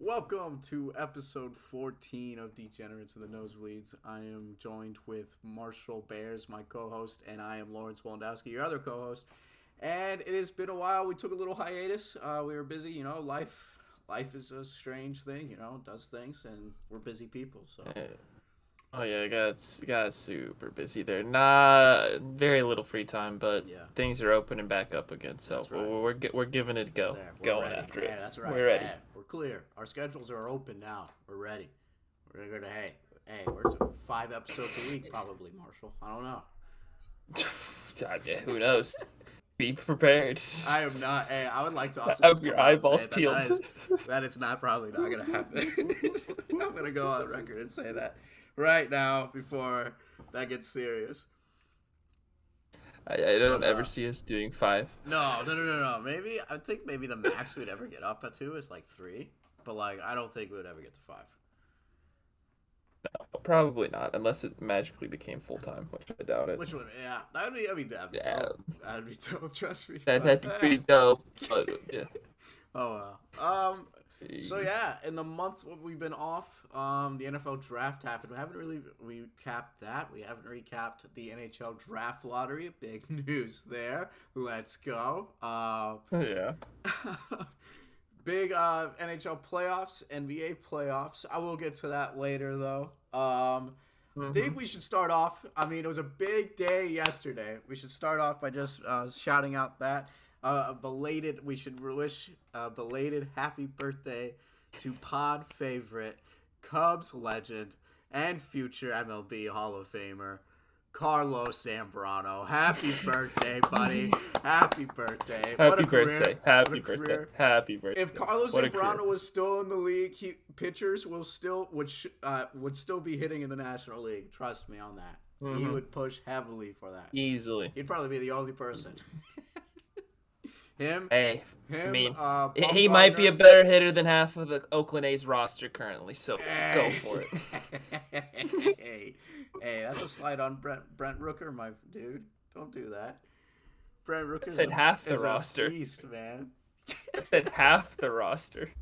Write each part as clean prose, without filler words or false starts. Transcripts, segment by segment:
Welcome to episode 14 of Degenerates and the Nosebleeds. I am joined with Marshall Bears, my co-host, and I am Lawrence Wondowski, your other co-host. And it has been a while. We took a little hiatus. We were busy. Life is a strange thing. It does things, and we're busy people. So. Oh yeah, I got super busy there. Not very little free time, but Yeah. things are opening back up again. So That's right. we're giving it a go, There, we're going ready. after Yeah, it. that's right. We're ready. Yeah, we're clear. Our schedules are open now. We're ready. We're gonna we're to 5 episodes a week probably, Marshall. I don't know. Yeah, who knows? Be prepared. I am not. Hey, I would like to also Have just your come out and say eyeballs peeled. that is not probably not gonna happen. I'm gonna go on record and say that right now before that gets serious. I don't ever see us doing 5. No. I think maybe the max we'd ever get up to is like 3, but I don't think we would ever get to 5. No, probably not, unless it magically became full time, which I doubt it. Which would, yeah, that would be. I mean, that'd be dope. That'd be dope. Trust me. That'd be pretty dope. But yeah. Oh well. So yeah, in the month we've been off, the NFL draft happened. We haven't really recapped that. We haven't recapped the NHL draft lottery. Big news there. Let's go. Yeah. Big NHL playoffs, NBA playoffs. I will get to that later though. I think we should start off. I mean, it was a big day yesterday. We should start off by just shouting out that. We should wish a belated happy birthday to pod favorite, Cubs legend, and future MLB Hall of Famer, Carlos Zambrano. Happy birthday, buddy. Happy birthday. Happy birthday. Happy birthday. Happy birthday. If Carlos Zambrano was still in the league, pitchers would still be hitting in the National League. Trust me on that. He would push heavily for that. Easily. He'd probably be the only person. Him, I mean, he might be a better hitter than half of the Oakland A's roster currently, so go for it. hey, that's a slide on Brent Rooker, my dude. Don't do that. Brent Rooker said half the roster. Beast, man. I said half the roster.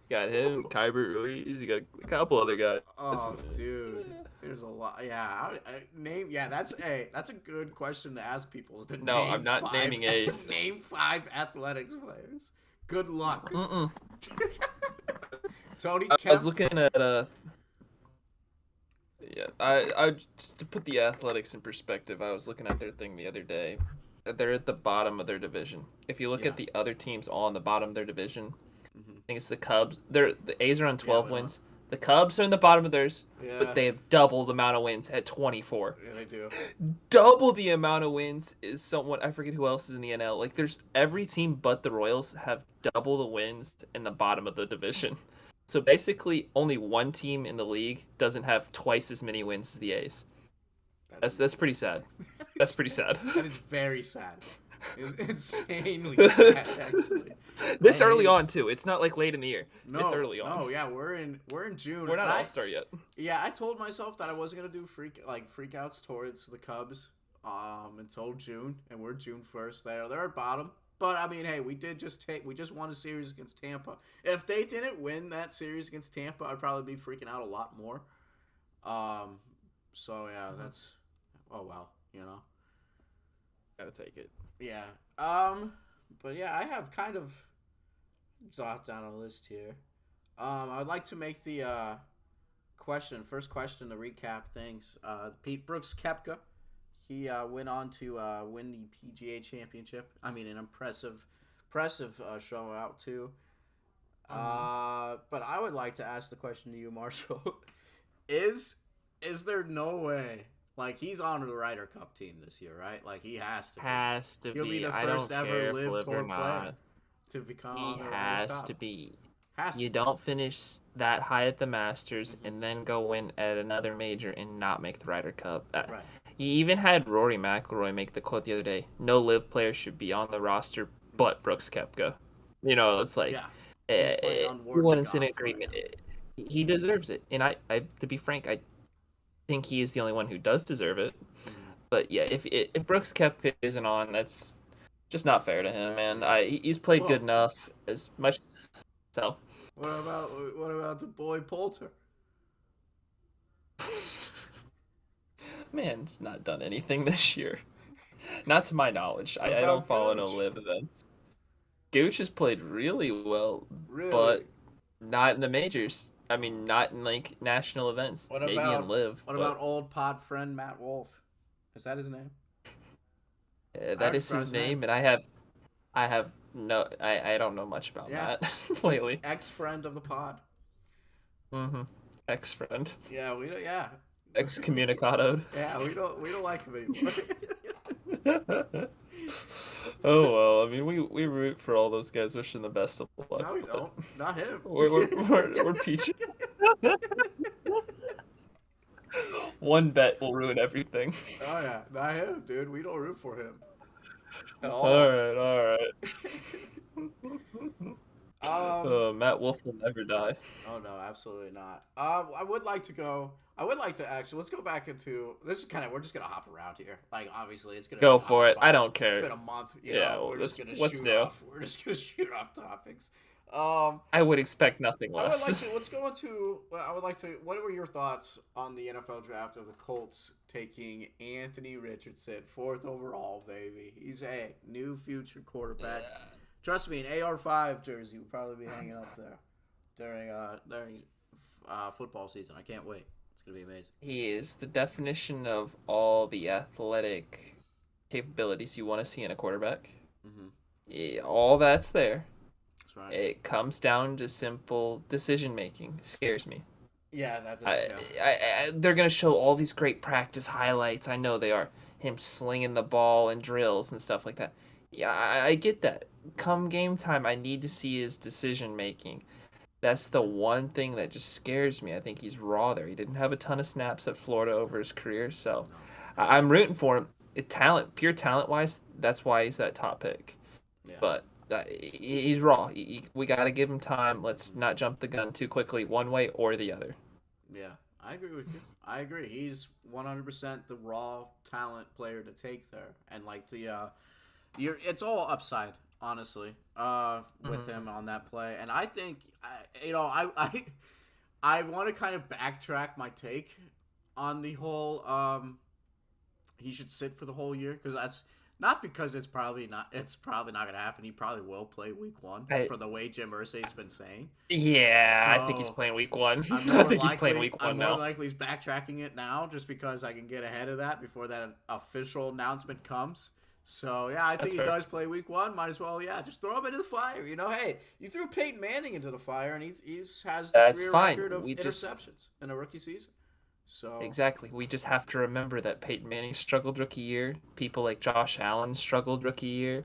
Got him, Kyber Ruiz. You got a couple other guys. Oh, dude, there's a lot. Yeah, that's a good question to ask people. I'm not naming A's. Name 5 athletics players. Good luck. Tony. I was looking at Yeah, I just to put the Athletics in perspective, I was looking at their thing the other day. They're at the bottom of their division. If you look at the other teams all on the bottom of their the I think it's the Cubs. The A's are on 12 wins. The Cubs are in the bottom of theirs, but they have double the amount of wins at 24. Yeah, they do. Double the amount of wins is someone, I forget who else is in the NL. Like, there's every team but the Royals have double the wins in the bottom of the division. So basically, only one team in the league doesn't have twice as many wins as the A's. That's pretty sad. That's pretty sad. That is very sad. Insanely sad, actually. This early on too. It's not like late in the year. It's early on. No, yeah, we're in June. We're not All-Star yet. Yeah, I told myself that I wasn't gonna do freakouts towards the Cubs until June, and we're June 1st. They're at bottom. But I mean, hey, we just won a series against Tampa. If they didn't win that series against Tampa, I'd probably be freaking out a lot more. So yeah, that's Gotta take it. Yeah. But yeah, I have kind of jotted down a list here. I would like to make the first question to recap things. Pete Brooks Koepka, he went on to win the PGA Championship. I mean, an impressive show out too. But I would like to ask the question to you, Marshall. Is there no way? Like, he's on the Ryder Cup team this year, right? Like, he has to. Has to be. He'll be the first ever Live Tour player to become on the Ryder Cup. He has to be. You don't finish that high at the Masters and then go win at another major and not make the Ryder Cup. Right. He even had Rory McIlroy make the quote the other day: "No Live player should be on the roster, but Brooks Koepka." It's like, everyone's in agreement. He deserves it, and I, to be frank, I think he is the only one who does deserve it. But yeah, if Brooks Koepka isn't on, that's just not fair to him, man. He's played good enough as much. So. What about the boy Poulter? Man's not done anything this year. Not to my knowledge. I don't follow no live events. Gooch has played really well, but not in the majors. I mean, not in like national events. Maybe in live. What about old pod friend Matt Wolf? Is that his name? That is his name, and I don't know much about Matt lately. Ex-friend of the pod. Mm-hmm. Ex-friend. Yeah, we don't. Yeah. Excommunicadoed. Yeah, we don't like him anymore. Oh well, I mean, we root for all those guys, wishing the best of luck. No, we don't. Not him. We're peachy. One bet will ruin everything. Oh yeah, not him, dude. We don't root for him. All right. Matt Wolf will never die. Oh no, absolutely not. I would like to actually let's go back into this. Is kind of, we're just gonna hop around here. Like obviously it's gonna go for it. I don't care. It's been a month. We're just gonna shoot off topics. I would expect nothing less. What were your thoughts on the NFL draft of the Colts taking Anthony Richardson, 4th overall, baby? He's a new future quarterback. Yeah. Trust me, an AR5 jersey will probably be hanging up there during football season. I can't wait. It's gonna be amazing. He is the definition of all the athletic capabilities you want to see in a quarterback. Mm-hmm. Yeah, all that's there. That's right. It comes down to simple decision making. Scares me. Yeah, that's. They're gonna show all these great practice highlights. I know they are. Him slinging the ball and drills and stuff like that. Yeah, I get that. Come game time, I need to see his decision making. That's the one thing that just scares me. I think he's raw there. He didn't have a ton of snaps at Florida over his career, so I'm rooting for him. Pure talent wise, that's why he's that top pick. Yeah. But he's raw. We got to give him time. Let's not jump the gun too quickly, one way or the other. Yeah, I agree with you. I agree. He's 100% the raw talent player to take there, and like it's all upside, honestly, with him on that play. And I think, I want to kind of backtrack my take on the whole he should sit for the whole year, because that's not because it's probably not going to happen. He probably will play week 1 for the way Jim Irsay's been saying. Yeah, so I think he's playing week 1. He's playing week 1 now. I'm more likely he's backtracking it now just because I can get ahead of that before that official announcement comes. So, yeah, I think he does play week 1. Might as well, just throw him into the fire. Hey, you threw Peyton Manning into the fire, and he has the career record of interceptions in a rookie season. So exactly. We just have to remember that Peyton Manning struggled rookie year. People like Josh Allen struggled rookie year.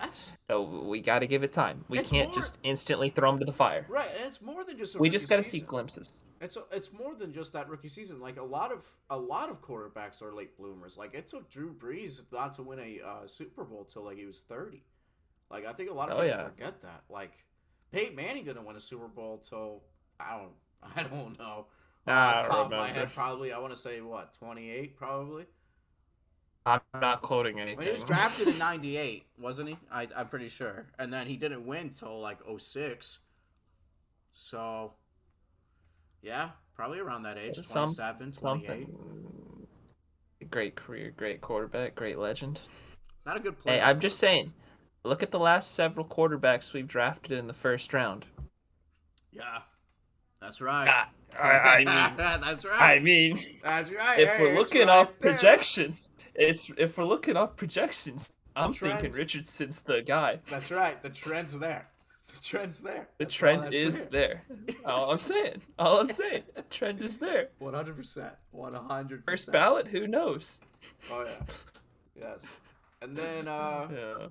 So we got to give it time. We can't just instantly throw him to the fire. Right, and it's more than just we just got to see glimpses. It's more than just that rookie season. Like a lot of quarterbacks are late bloomers. Like it took Drew Brees not to win a Super Bowl till like he was 30. Like I think a lot of people forget that. Like Peyton Manning didn't win a Super Bowl till I don't know. Top of my head, probably I want to say 28, probably. I'm not quoting anything. He was drafted in 98, wasn't he? I'm pretty sure. And then he didn't win till like 06. So, yeah, probably around that age, 27, 28. Great career, great quarterback, great legend. Not a good player. Hey, I'm just saying, look at the last several quarterbacks we've drafted in the first round. Yeah, that's right. I mean, that's right. That's right. If we're looking off projections, I'm thinking Richardson's the guy. That's right. The trend's there. The trend is there. All I'm saying. The trend is there. 100%. 100%. First ballot? Who knows? Oh yeah. Yes. And then that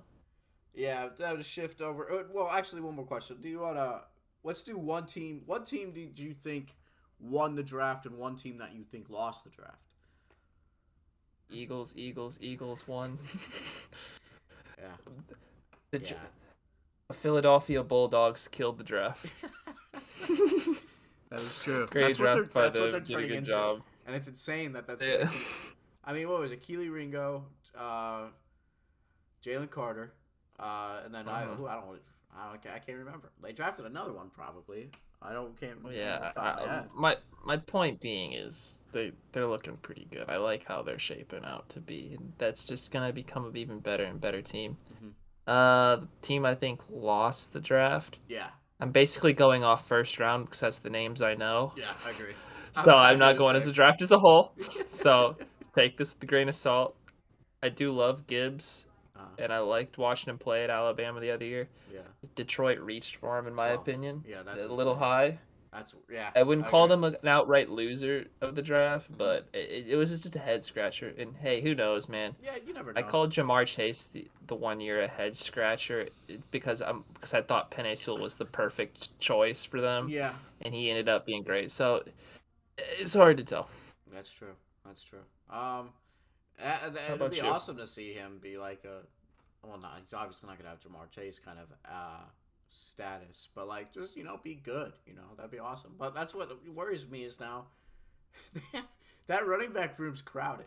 would shift over. Well, actually, one more question. Do you wanna? Let's do one team. What team did you think won the draft, and one team that you think lost the draft? Eagles won. The Philadelphia Bulldogs killed the draft. That is true. Great draft by them. Did a good job. And it's insane that's what I mean, what was it? Keely Ringo, Jalen Carter, and then I don't know. I can't remember. They drafted another one probably. Can't. Yeah, my point being is they're looking pretty good. I like how they're shaping out to be. That's just gonna become an even better and better team. Mm-hmm. The team I think lost the draft. Yeah. I'm basically going off first round because that's the names I know. Yeah, I agree. So I'm not going as a draft as a whole. So take this with a grain of salt. I do love Gibbs, and I liked watching him play at Alabama the other year. Yeah. Detroit reached for him, in my opinion. Yeah, that's a little high. I wouldn't call them an outright loser of the draft, but it was just a head scratcher. And hey, who knows, man? Yeah, you never know. I called Jamar Chase the 1 year a head scratcher because I thought Penei Sewell was the perfect choice for them. Yeah. And he ended up being great. So it's hard to tell. That's true. It'd be awesome to see him be like he's obviously not gonna have Jamar Chase kind of status, but like just be good. That'd be awesome. But that's what worries me is now that running back room's crowded.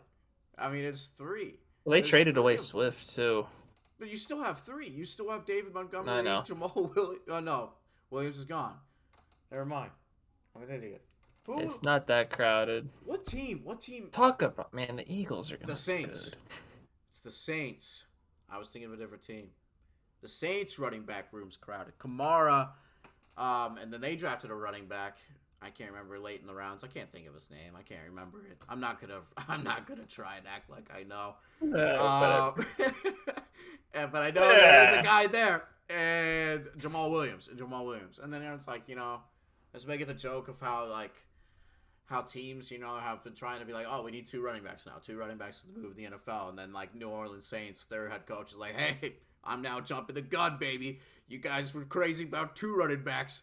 I mean, it's 3. Well, they traded away Swift too. But you still have 3. You still have David Montgomery, I know. Jamal Williams. Oh no, Williams is gone. Never mind. I'm an idiot. It's not that crowded. What team? Talk about, man, the Eagles are gonna The Saints. Be good. It's the Saints. I was thinking of a different team. The Saints running back room's crowded. Kamara, and then they drafted a running back. I can't remember late in the rounds. I can't think of his name. I can't remember it. I'm not gonna try and act like I know. But I know there's a guy there, and Jamal Williams, and then it's like let's make it a joke of how teams, have been trying to be like, oh, we need 2 running backs now. 2 running backs is the move of the NFL. And then, New Orleans Saints, their head coach is like, hey, I'm now jumping the gun, baby. You guys were crazy about 2 running backs.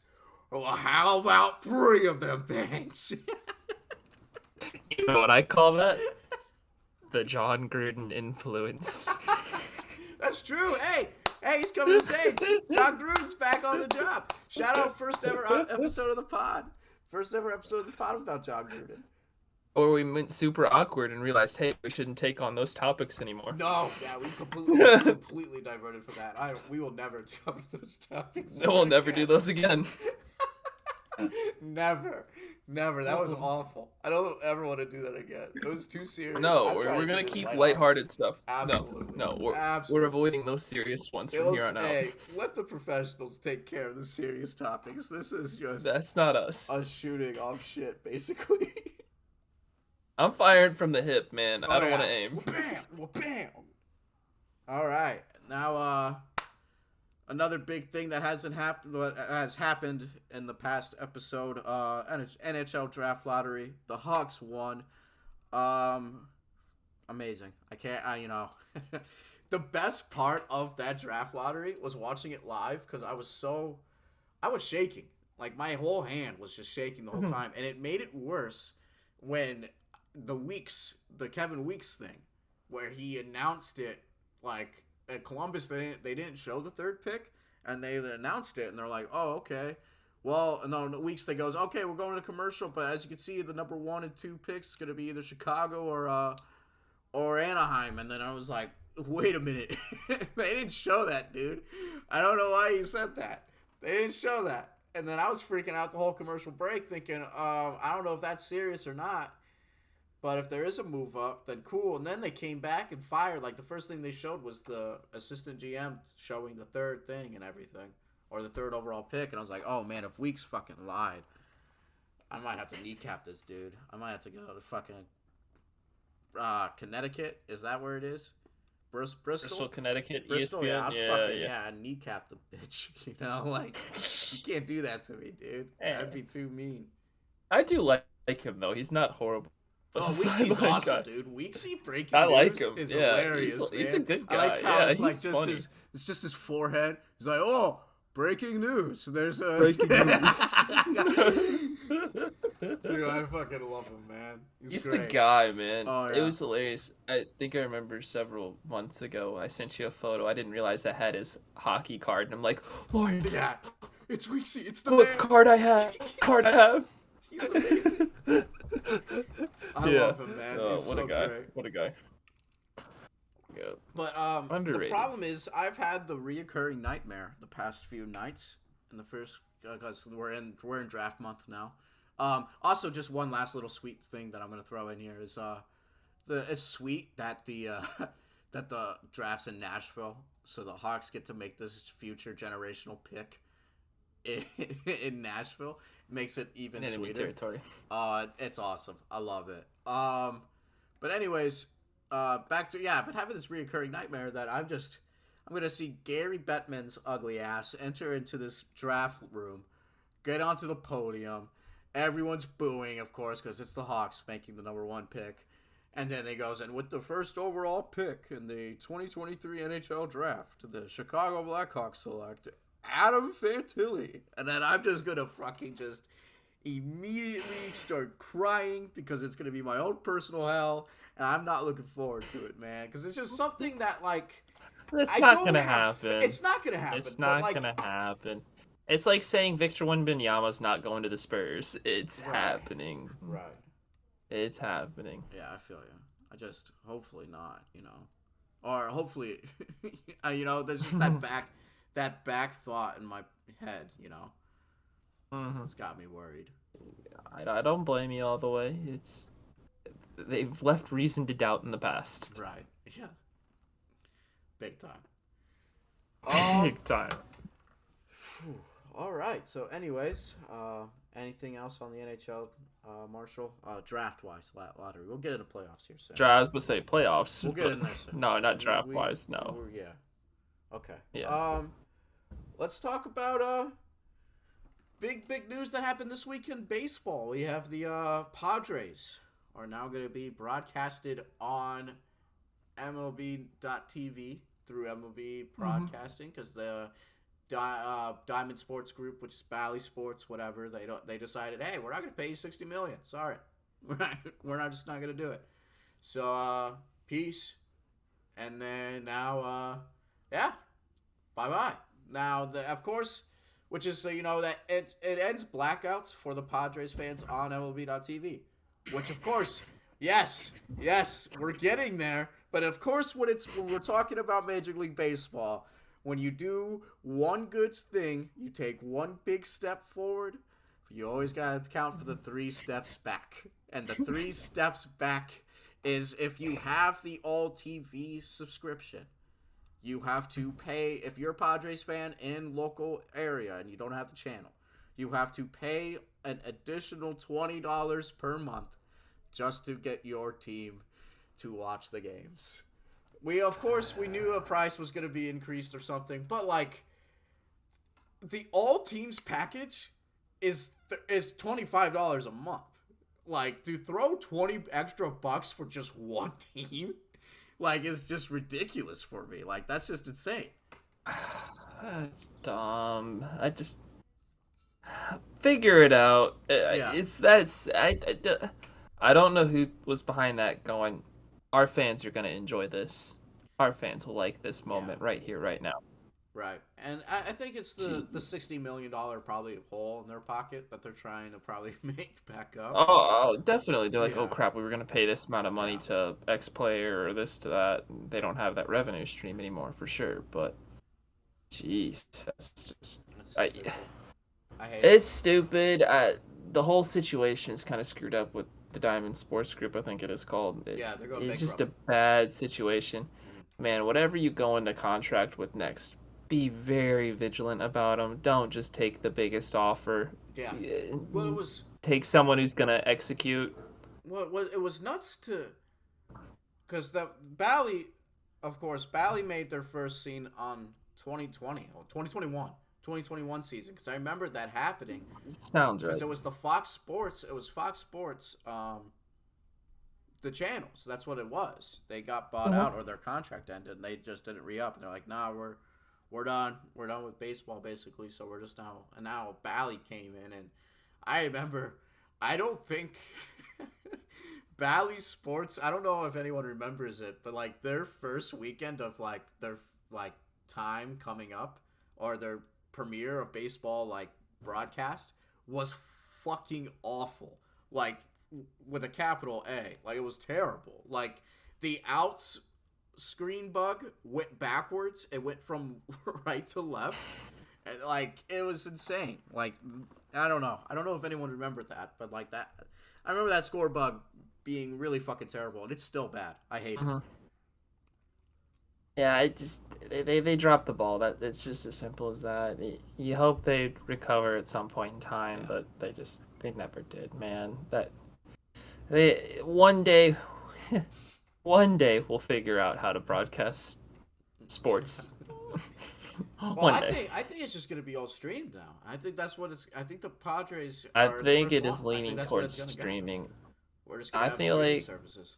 Well, how about 3 of them things? You know what I call that? The John Gruden influence. That's true. Hey, he's coming to Saints. John Gruden's back on the job. Shout out first ever episode of the pod. First ever episode of the pod about John Gruden. Or we went super awkward and realized, hey, we shouldn't take on those topics anymore. No, yeah, we completely diverted from that. We will never cover those topics. No, we'll never do those again. Never. That was awful. I don't ever want to do that again. It was too serious. No, we're going to keep lighthearted stuff. Absolutely. No, we're avoiding those serious ones from here on out. Hey, let the professionals take care of the serious topics. This is just... That's not us. Us shooting off shit, basically. I'm firing from the hip, man. I don't want to aim. Bam! All right. Now, another big thing that has happened in the past episode, NHL draft lottery. The Hawks won. Amazing. The best part of that draft lottery was watching it live because I was shaking. Like my whole hand was just shaking the whole time, and it made it worse when the Kevin Weeks thing, where he announced it like at Columbus. They didn't show the 3rd pick, and they announced it, and they're like, oh, okay. Well, no, Weeks they goes, okay, we're going to commercial, but as you can see, the number 1 and 2 picks is gonna be either Chicago or Anaheim. And then I was like, wait a minute, they didn't show that, dude. I don't know why you said that. They didn't show that. And then I was freaking out the whole commercial break, thinking, I don't know if that's serious or not. But if there is a move up, then cool. And then they came back and fired. Like, the first thing they showed was the assistant GM showing the 3rd thing and everything. Or the 3rd overall pick. And I was like, oh, man, if Weeks fucking lied, I might have to kneecap this dude. I might have to go to fucking Connecticut. Is that where it is? Bristol, Connecticut, Bristol, ESPN. Yeah, I'd kneecap the bitch. Like, you can't do that to me, dude. That'd be too mean. I do like him, though. He's not horrible. Weeksy's awesome, dude. Weeksy breaking I like news him. is Yeah, hilarious. He's a good guy. I like how it's he's like funny. it's just his forehead. He's like, oh, breaking news. There's a breaking news. Dude, I fucking love him, man. He's great. the guy, man. Oh, yeah. It was hilarious. I think I remember several months ago, I sent you a photo. I didn't realize I had his hockey card, and I'm like, Lawrence. Yeah, it's Weeksy. It's the what man. card I have. He's amazing. I love him, man. He's what so a guy. Great. What a guy. goat. But Underrated. the problem is I've had the reoccurring nightmare the past few nights in the first because we're in draft month now. Also, just one last little sweet thing that I'm gonna throw in here is it's sweet that the that the draft's in Nashville, so the Hawks get to make this future generational pick in Nashville. It makes it even sweeter. Territory. It's awesome. I love it. But anyways, back to but having this reoccurring nightmare that I'm gonna see Gary Bettman's ugly ass enter into this draft room, get onto the podium. Everyone's booing, of course, because it's the Hawks making the number 1 pick. And then he goes, and with the first overall pick in the 2023 NHL draft, the Chicago Blackhawks select Adam Fantilli. And then I'm just going to fucking just immediately start crying because it's going to be my own personal hell. And I'm not looking forward to it, man. Because it's just something that, like... It's not going to happen. It's not going to happen. It's not going to happen. It's like saying Victor Wembanyama's not going to the Spurs. It's happening. Right. It's happening. Yeah, I feel you. I just hopefully not, or hopefully, there's just that back thought in my head, Mm-hmm. It's got me worried. I don't blame you all the way. They've left reason to doubt in the past. Right. Yeah. Big time. Big time. All right. So, anyways, anything else on the NHL, Marshall? Draft-wise, lottery. We'll get into playoffs here soon. I was going to say playoffs. We'll get in there soon. No, not draft-wise, no. Yeah. Okay. Yeah. Let's talk about big news that happened this week in baseball. We have the Padres are now going to be broadcasted on MLB.TV through MLB Broadcasting because the Diamond Sports Group, which is Bally Sports, whatever, they decided, hey, we're not going to pay you $60 million. Sorry, we're not just not going to do it. So peace, and then now bye. Now of course, which is that it ends blackouts for the Padres fans on MLB.TV, which of course, yes, we're getting there. But of course, when we're talking about Major League Baseball, when you do one good thing, you take one big step forward, but you always got to count for the 3 steps back. And the 3 steps back is if you have the All TV subscription, you have to pay, if you're a Padres fan in local area and you don't have the channel, you have to pay an additional $20 per month just to get your team to watch the games. We knew a price was going to be increased or something, but like the all teams package is $25 a month. Like, to throw 20 extra bucks for just one team, like, is just ridiculous for me. Like, that's just insane. That's dumb. I just figure it out. I don't know who was behind that going, our fans are going to enjoy this. Our fans will like this moment right here, right now. Right. And I think it's the $60 million probably hole in their pocket that they're trying to probably make back up. Oh, definitely. They're like, oh, crap, we were going to pay this amount of money to X player or this to that. They don't have that revenue stream anymore for sure. But, jeez, that's just... I hate it. It's stupid. The whole situation is kind of screwed up with the Diamond Sports Group, I think it is called. They're going bankrupt. It's just a bad situation. Man, whatever you go into contract with next, be very vigilant about them. Don't just take the biggest offer. Yeah. Well, it was... Take someone who's going to execute. Well, it was nuts to... Because the Bally, of course, Bally made their first scene on 2021 season. Because I remember that happening. Sounds right. Because it was Fox Sports, the channels. That's what it was. They got bought out or their contract ended and they just didn't re-up. And they're like, nah, we're done. We're done with baseball, basically. So we're just now... And now Bally came in. And I remember... I don't think... Bally Sports... I don't know if anyone remembers it. But, like, their first weekend of, like, their, like, time coming up... Or their premiere of baseball, like, broadcast... Was fucking awful. Like, with a capital A. Like, it was terrible. Like, the outs... screen bug went backwards. It went from right to left. And, like, it was insane. Like, I don't know. I don't know if anyone remembered that, but, like, that. I remember that score bug being really fucking terrible, and it's still bad. I hate it. Yeah, they dropped the ball. That it's just as simple as that. You hope they recover at some point in time, but they never did, man. They one day we'll figure out how to broadcast sports. Well, I think it's just gonna be all streamed now. I think that's what it's. I think the Padres. I think it is leaning towards streaming. We're just gonna have feel like services.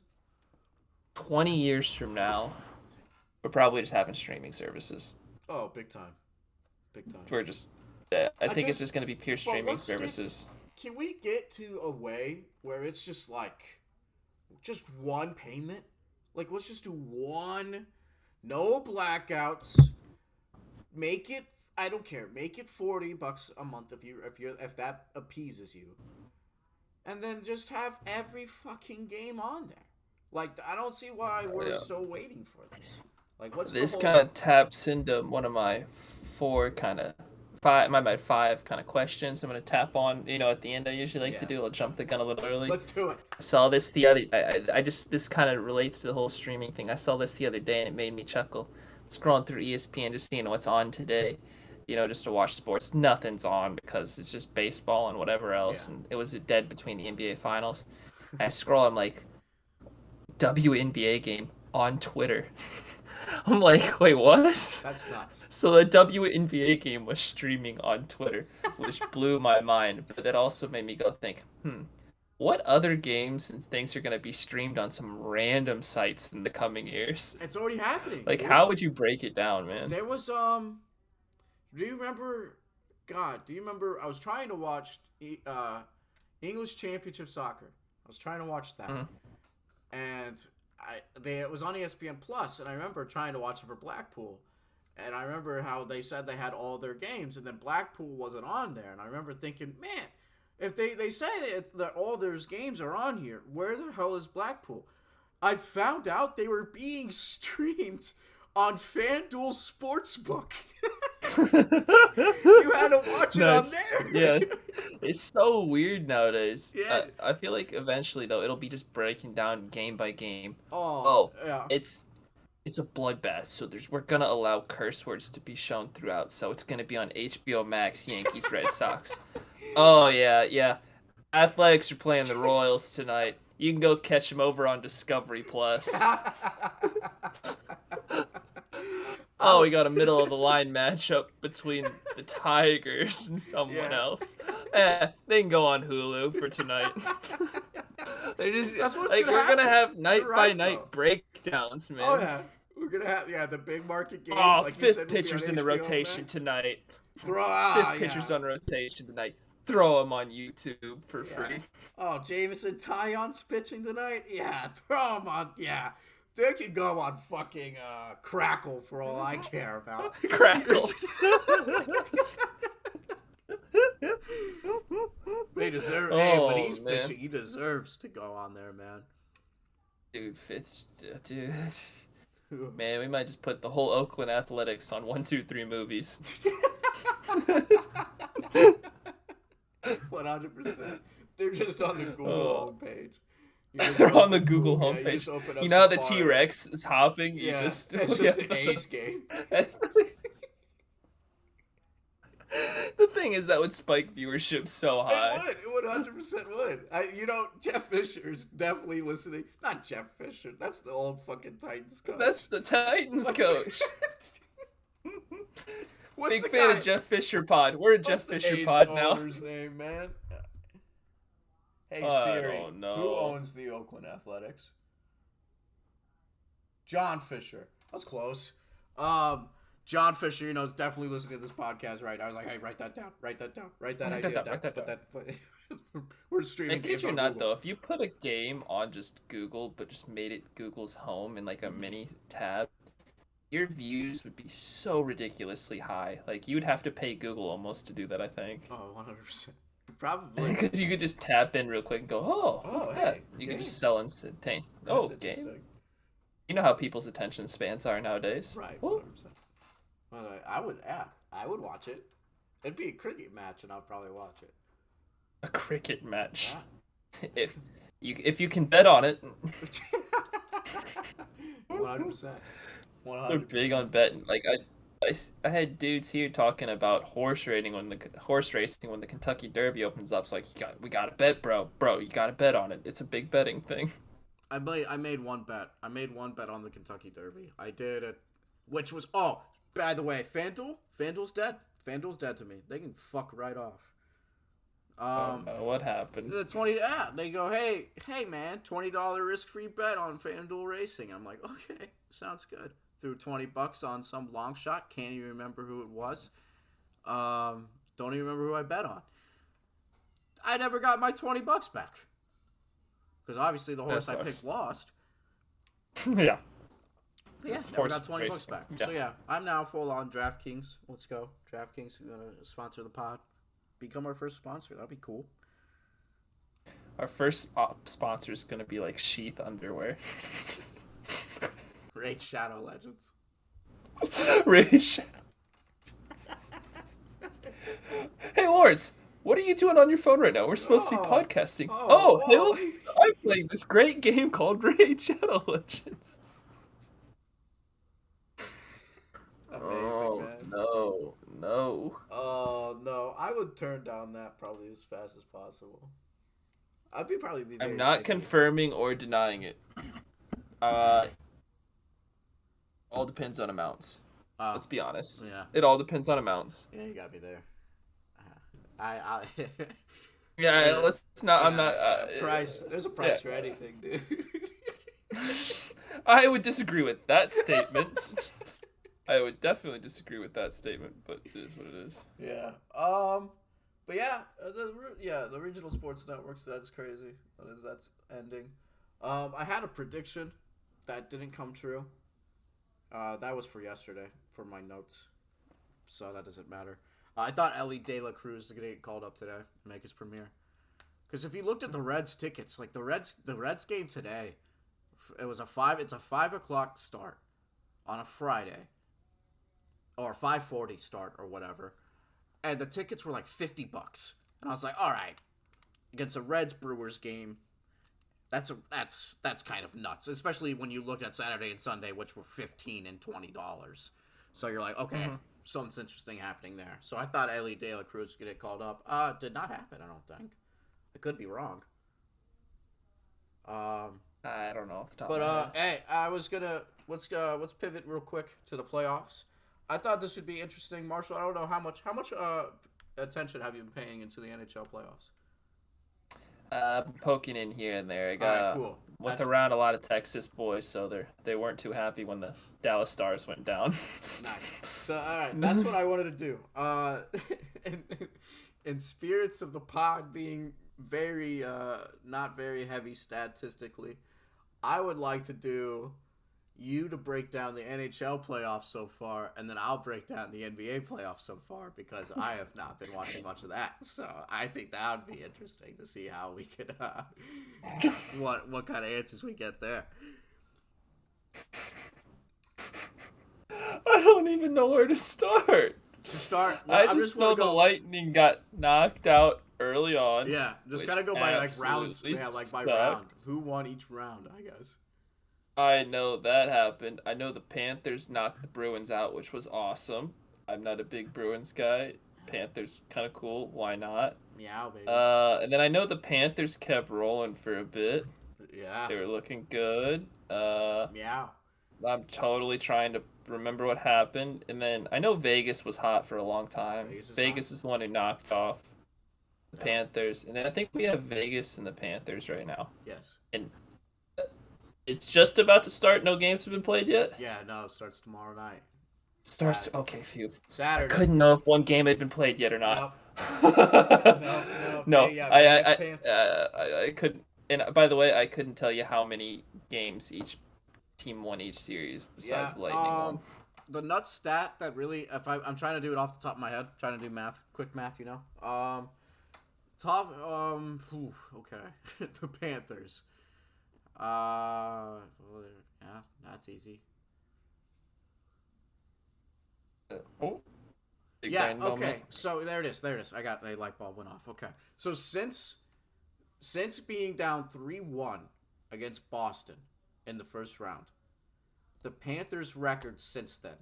20 years from now, we're probably just having streaming services. Oh, big time. We're just. I think it's just gonna be pure streaming services. Can we get to a way where it's just like, just one payment? Like, let's just do one. No blackouts. Make it. I don't care. Make it $40 a month if that appeases you, and then just have every fucking game on there. Like, I don't see why we're so waiting for this. Like, what's this kind of taps into one of my five kind of questions I'm gonna tap on. At the end I usually like to do. I'll jump the gun a little early. Let's do it. I saw this the other. This kind of relates to the whole streaming thing. I saw this the other day and it made me chuckle. Scrolling through ESPN, just seeing what's on today, just to watch sports. Nothing's on because it's just baseball and whatever else, and it was dead between the NBA finals. I scroll, I'm like, WNBA game on Twitter. I'm like, wait, what? That's nuts. So the WNBA game was streaming on Twitter, which blew my mind, but that also made me go think, what other games and things are going to be streamed on some random sites in the coming years? It's already happening. Like, how would you break it down, man? There was, do you remember, I was trying to watch English Championship Soccer. I was trying to watch that. And it was on ESPN Plus, and I remember trying to watch it for Blackpool. And I remember how they said they had all their games, and then Blackpool wasn't on there. And I remember thinking, man, if they say that all their games are on here, where the hell is Blackpool? I found out they were being streamed on FanDuel Sportsbook. You had to watch it on there. Yeah, it's so weird nowadays. Yeah. I feel like eventually, though, it'll be just breaking down game by game. Yeah. It's a bloodbath, so we're gonna allow curse words to be shown throughout. So it's gonna be on HBO Max, Yankees, Red Sox. Oh, yeah. Athletics are playing the Royals tonight. You can go catch them over on Discovery Plus. Oh, we got a middle-of-the-line matchup between the Tigers and someone else. They can go on Hulu for tonight. They're just we're gonna have night-by-night breakdowns, man. Oh, yeah. We're gonna have the big market games. Oh, like fifth pitchers in the rotation tonight. Fifth pitchers on rotation tonight. Throw them on YouTube for free. Oh, Jameson Taillon's pitching tonight? Yeah, throw them on. Yeah. They can go on fucking Crackle for all I care about. Crackle. They deserve. Hey, when he's pitching, he deserves to go on there, man. Dude. Man, we might just put the whole Oakland Athletics on 1, 2, 3 movies. 100%. They're just on the Google homepage. They're on the Google homepage. You know how the T-Rex is hopping? It's just the A's game. The thing is, that would spike viewership so high. It would 100% would. Jeff Fisher is definitely listening. Not Jeff Fisher. That's the old fucking Titans coach. That's the Titans coach. Big fan of Jeff Fisher pod. We're a Jeff Fisher pod now. What's the owner's name, man? Hey Siri, who owns the Oakland Athletics? John Fisher. That's close. John Fisher, is definitely listening to this podcast, right? I was like, hey, write that down. Write that idea down. We're streaming. I kid you not, though. If you put a game on just Google, but just made it Google's home in like a mini tab, your views would be so ridiculously high. Like, you would have to pay Google almost to do that, I think. Oh, 100%. Probably. Because you could just tap in real quick and go, hey. You could just sell instantaneous. Oh, game. You know how people's attention spans are nowadays. Right. 100%. But I would watch it. It'd be a cricket match, and I'd probably watch it. A cricket match. Yeah. If you can bet on it. 100%. They're big on betting. Like I had dudes here talking about horse racing when the Kentucky Derby opens up. So like, we gotta bet, bro. Bro, you gotta bet on it. It's a big betting thing. I made one bet. I made one bet on the Kentucky Derby. I did it, which was by the way, FanDuel's dead. FanDuel's dead to me. They can fuck right off. No, what happened? They go, hey man, $20 risk-free bet on FanDuel Racing. I'm like, okay, sounds good. Threw $20 on some long shot. Can't even remember who it was. Don't even remember who I bet on. I never got my $20 back because obviously the horse I picked lost. Yeah. But yeah, never got $20 back. Yeah. So yeah, I'm now full on DraftKings. Let's go, DraftKings. We're gonna sponsor the pod. Become our first sponsor. That'd be cool. Our first sponsor is gonna be like Sheath underwear. Raid Shadow Legends. Raid Shadow. Hey Lawrence, what are you doing on your phone right now? We're supposed to be podcasting. Hey, look, I'm playing this great game called Raid Shadow Legends. Amazing, man. No. Oh no, I would turn down that probably as fast as possible. I'm not confirming or denying it. All depends on amounts. Let's be honest. Yeah. It all depends on amounts. Yeah, you got me there. Yeah, let's not. I'm not. Price. There's a price for anything, dude. I would disagree with that statement. I would definitely disagree with that statement, but it is what it is. Yeah. But yeah, the regional sports networks. That's crazy. That's ending. I had a prediction that didn't come true. That was for yesterday for my notes, so that doesn't matter. I thought Ellie De La Cruz was gonna get called up today, make his premiere. Because if you looked at the Reds tickets, like the Reds game today, it's a 5:00 start on a Friday, or 5:40 start or whatever, and the tickets were like $50, and I was like, all right, against a Reds Brewers game, that's kind of nuts, especially when you look at Saturday and Sunday, which were $15 and $20. So you're like, okay, something's interesting happening there. So I thought Ellie De La Cruz would get called up. Did not happen, I don't think. I could be wrong. I don't know off the top of my head. Hey, let's pivot real quick to the playoffs. I thought this would be interesting, Marshall. I don't know how much attention have you been paying into the NHL playoffs? Poking in here and there. I got went around a lot of Texas boys, so they weren't too happy when the Dallas Stars went down. Nice. So all right, that's what I wanted to do. In spirits of the pod being very not very heavy statistically, I would like to do you to break down the NHL playoffs so far, and then I'll break down the NBA playoffs so far, because I have not been watching much of that. So I think that would be interesting to see how we could what kind of answers we get there. I don't even know where to start. I just know the Lightning got knocked out early on. Yeah, just gotta go by like rounds. Yeah, like by round. Who won each round, I guess. I know that happened. I know the Panthers knocked the Bruins out, which was awesome. I'm not a big Bruins guy. Panthers kind of cool. Why not? Meow, baby. And then I know the Panthers kept rolling for a bit. Yeah. They were looking good. Meow. I'm totally trying to remember what happened. And then I know Vegas was hot for a long time. Vegas is the one who knocked off the Panthers. And then I think we have Vegas and the Panthers right now. Yes. And it's just about to start. No games have been played yet? Yeah, no, it starts tomorrow night. Okay, phew. Saturday. I couldn't know if one game had been played yet or not. No. I couldn't. And by the way, I couldn't tell you how many games each team won each series besides the Lightning one. The nuts stat that really, I'm trying to do it off the top of my head, trying to do quick math, you know. Okay, the Panthers. Well, yeah, that's easy. Oh. Yeah, okay. So there it is. I got the light bulb went off. Okay. So since being down 3-1 against Boston in the first round, the Panthers' record since then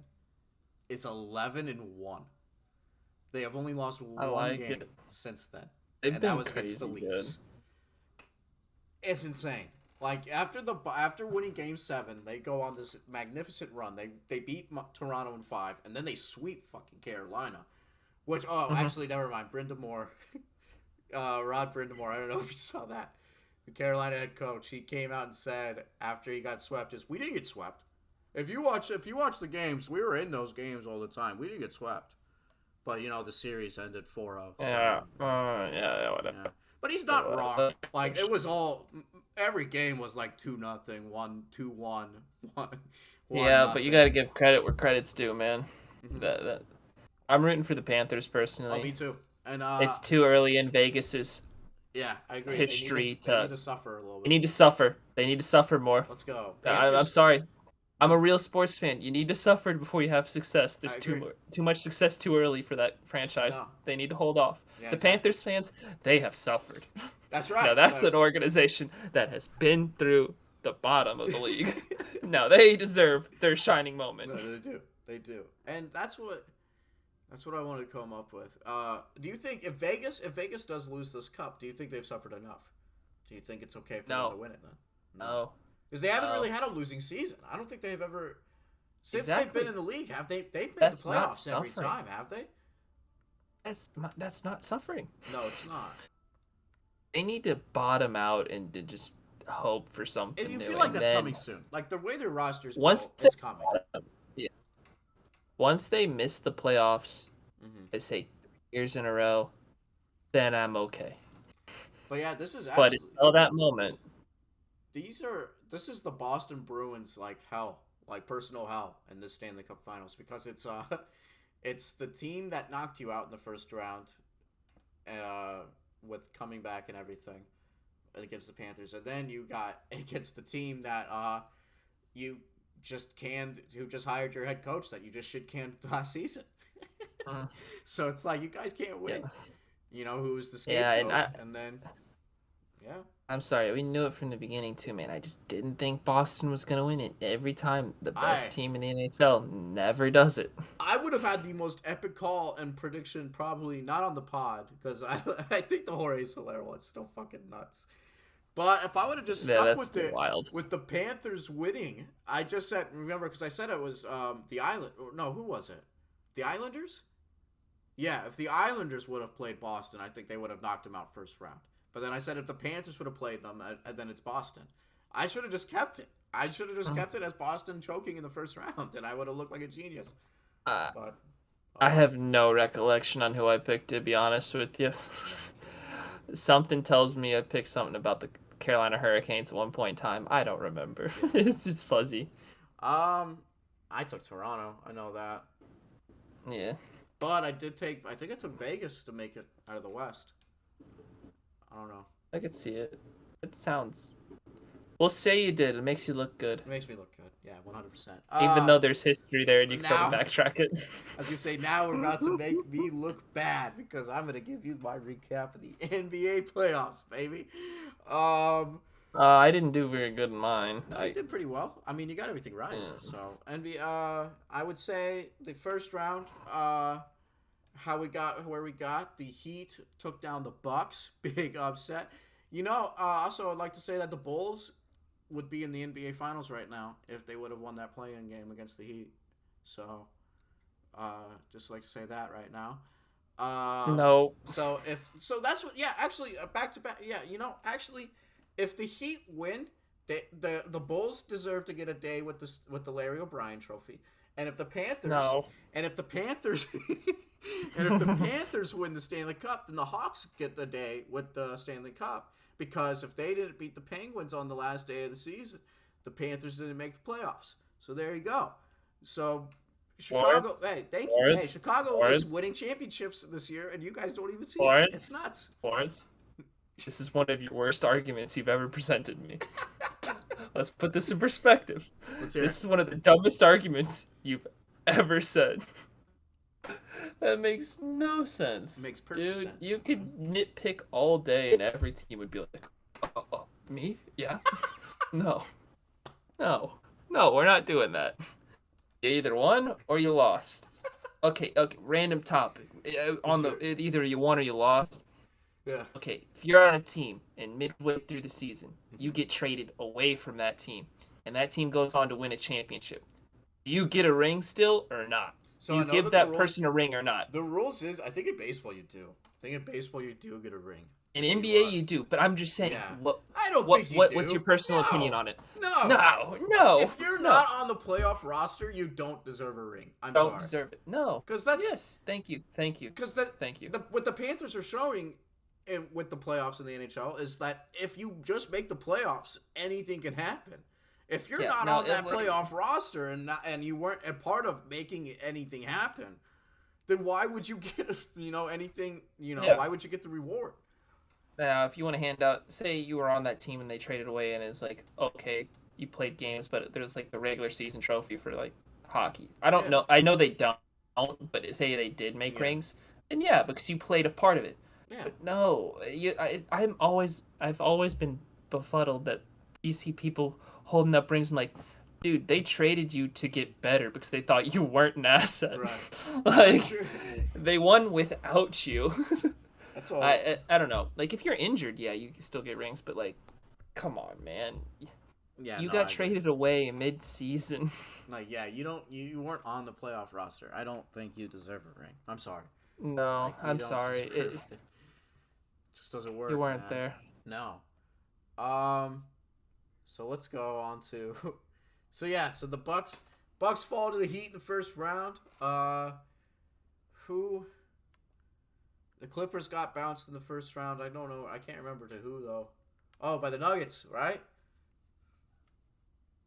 is 11-1. They have only lost one game since then. And that was against the Leafs. Good. It's insane. Like after winning Game 7, they go on this magnificent run. They beat Toronto in 5, and then they sweep fucking Carolina. Which actually never mind. Brindamore, Rod Brindamore. I don't know if you saw that. The Carolina head coach. He came out and said after he got swept, we didn't get swept. If you watch the games, we were in those games all the time. We didn't get swept. But the series ended 4-0. Yeah. Yeah. Whatever. Yeah. But he's not wrong. Like it was every game was like 2-0, 1-2-1, 1. Yeah, but you got to give credit where credit's due, man. Mm-hmm. I'm rooting for the Panthers personally. Oh, me too. And it's too early in Vegas's. Yeah, I agree. History they need to suffer a little bit. They need to suffer. They need to suffer more. Let's go. I'm sorry. I'm a real sports fan. You need to suffer before you have success. There's too much success too early for that franchise. No. They need to hold off. Yeah, the Panthers fans, they have suffered. That's right. Now that's an organization that has been through the bottom of the league. Now they deserve their shining moment. No, they do. And that's what I wanted to come up with. Do you think if Vegas does lose this cup, do you think they've suffered enough? Do you think it's okay for them to win it then? No. Because they haven't really had a losing season. I don't think they've ever, since they've been in the league, have they? They've made the playoffs every time, have they? That's not suffering. No, it's not. They need to bottom out and to just hope for something. And you new. feel like that's coming soon. Like the way their rosters it's coming. Yeah. Once they miss the playoffs, I say 3 years in a row, then I'm okay. But yeah, this is actually. But until that moment. This is the Boston Bruins like hell, like personal hell in this Stanley Cup Finals because it's the team that knocked you out in the first round, with coming back and everything, against the Panthers, and then you got against the team that you just canned, who just hired your head coach that you just shit canned last season. So it's like you guys can't win. Yeah. Who was the scapegoat, and then. Yeah. I'm sorry. We knew it from the beginning, too, man. I just didn't think Boston was going to win it. Every time, the best team in the NHL never does it. I would have had the most epic call and prediction, probably not on the pod, because I think the Jorge Soler one's still fucking nuts. But if I would have just stuck with the Panthers winning, I just said, remember, because I said it was the Island. No, who was it? The Islanders? Yeah, if the Islanders would have played Boston, I think they would have knocked them out first round. But then I said if the Panthers would have played them, then it's Boston. I should have just kept it. I should have just kept it as Boston choking in the first round, and I would have looked like a genius. But I have no recollection on who I picked, to be honest with you. Something tells me I picked something about the Carolina Hurricanes at one point in time. I don't remember. Yeah. It's fuzzy. I took Toronto. I know that. Yeah. But I think I took Vegas to make it out of the West. I don't know. I could see it. It sounds. We'll say you did. It makes you look good. It makes me look good. Yeah, 100%. Even though there's history there and you can probably backtrack it. As you say, now we're about to make me look bad because I'm going to give you my recap of the NBA playoffs, baby. I didn't do very good in mine. No, you did pretty well. I mean, you got everything right. Yeah. So, NBA, I would say the first round, where we got the Heat took down the Bucks, big upset. Also I'd like to say that the Bulls would be in the NBA Finals right now if they would have won that play-in game against the Heat. So, just like to say that right now. No. So that's what. Yeah, actually, back to back. Yeah, actually, if the Heat win, the Bulls deserve to get a day with the Larry O'Brien Trophy, and if the Panthers and if the Panthers win the Stanley Cup, then the Hawks get the day with the Stanley Cup. Because if they didn't beat the Penguins on the last day of the season, the Panthers didn't make the playoffs. So there you go. So Chicago, thank you. Hey, Chicago is winning championships this year, and you guys don't even see it. It's nuts. This is one of your worst arguments you've ever presented me. Let's put this in perspective. This is one of the dumbest arguments you've ever said. That makes no sense. Makes perfect sense. Dude, you could nitpick all day and every team would be like, oh, me? Yeah? No. No. No, we're not doing that. You either won or you lost. Okay, random topic. Either you won or you lost. Yeah. Okay, if you're on a team and midway through the season, you get traded away from that team, and that team goes on to win a championship. Do you get a ring still or not? So do you give that person a ring or not? The rules is, I think in baseball you do. I think in baseball you do get a ring. In NBA you do, but I'm just saying. Yeah. Think you do. What's your personal opinion on it? No. If you're not on the playoff roster, you don't deserve a ring. Don't deserve it. No. Because that's yes. Thank you. Because thank you. What the Panthers are showing with the playoffs in the NHL is that if you just make the playoffs, anything can happen. If you're not on that playoff roster and you weren't a part of making anything happen, then why would you get anything? Why would you get the reward? Now, if you want to hand out, say you were on that team and they traded away, and it's like, okay, you played games, but there's like the regular season trophy for like hockey. I don't know. I know they don't, but say they did make rings, then because you played a part of it. Yeah. But no, I've always been befuddled that you see people holding up rings. I'm like, dude, they traded you to get better because they thought you weren't an asset. Right. They won without you. That's all. I don't know. Like, if you're injured, you can still get rings, but like, come on, man. You got traded away mid-season. Like, you weren't on the playoff roster. I don't think you deserve a ring. I'm sorry. No, I'm sorry. It just doesn't work. You weren't there. No. So let's go on to. So the Bucks fall to the Heat in the first round. The Clippers got bounced in the first round. I don't know. I can't remember to who though. Oh, by the Nuggets, right?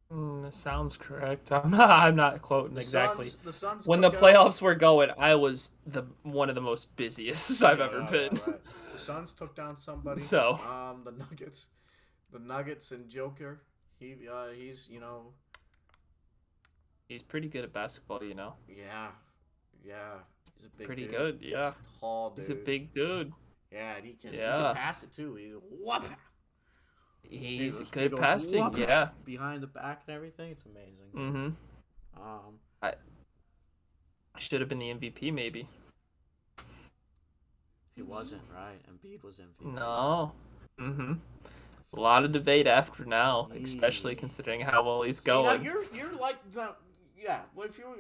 That sounds correct. I'm not quoting exactly. The Suns when the playoffs were going, I was one of the most busiest I've ever been. Right. The Suns took down somebody. So the Nuggets and Joker. He's he's pretty good at basketball, Yeah. He's a big pretty dude. Good. Yeah. He's a tall dude. He's a big dude. Yeah, and he can pass it too. He's good at passing. Yeah. Behind the back and everything, it's amazing. Mm-hmm. I should have been the MVP maybe. He wasn't, right? Embiid was MVP. No. Mm-hmm. A lot of debate after now, especially considering how well he's going. See, now you're like the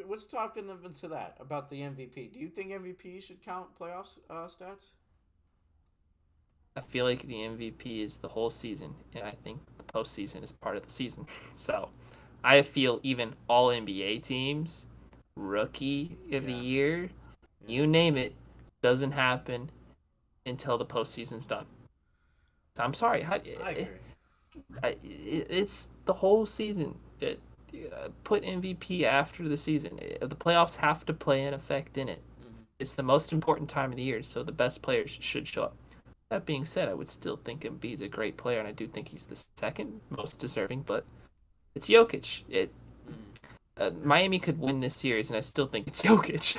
let's talk into that about the MVP. Do you think MVP should count playoffs stats? I feel like the MVP is the whole season, and I think the postseason is part of the season. So, I feel even all NBA teams, rookie of the year, you name it, doesn't happen until the postseason's done. So I'm sorry. I agree. It's the whole season. Put MVP after the season. The playoffs have to play an effect in it. Mm-hmm. It's the most important time of the year, so the best players should show up. That being said, I would still think Embiid's a great player, and I do think he's the second most deserving, but it's Jokic. Miami could win this series, and I still think it's Jokic.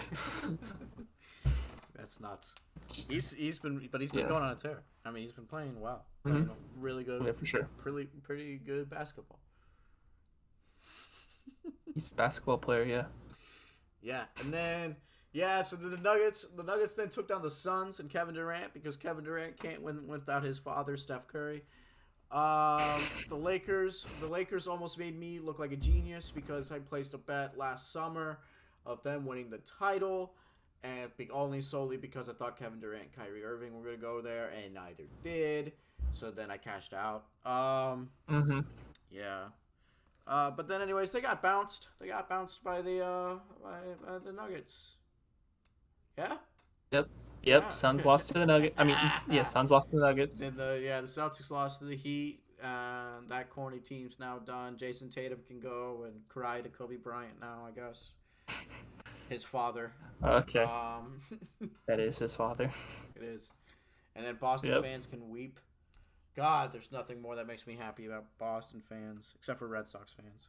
That's nuts. He's been going on a tear. I mean, he's been playing well. Playing really good. Yeah, for sure. Pretty good basketball. He's a basketball player, yeah. Yeah, and then so the Nuggets then took down the Suns and Kevin Durant because Kevin Durant can't win without his father, Steph Curry. The Lakers almost made me look like a genius because I placed a bet last summer of them winning the title, and only solely because I thought Kevin Durant and Kyrie Irving were going to go there, and neither did. So then I cashed out. Yeah. But then anyways, they got bounced. They got bounced by the Nuggets. Yeah? Yep. Yeah. Suns lost to the Nuggets. Suns lost to the Nuggets. And the Celtics lost to the Heat. That corny team's now done. Jason Tatum can go and cry to Kobe Bryant now, I guess. His father. Okay. That is his father. It is. And then Boston fans can weep. God, there's nothing more that makes me happy about Boston fans, except for Red Sox fans.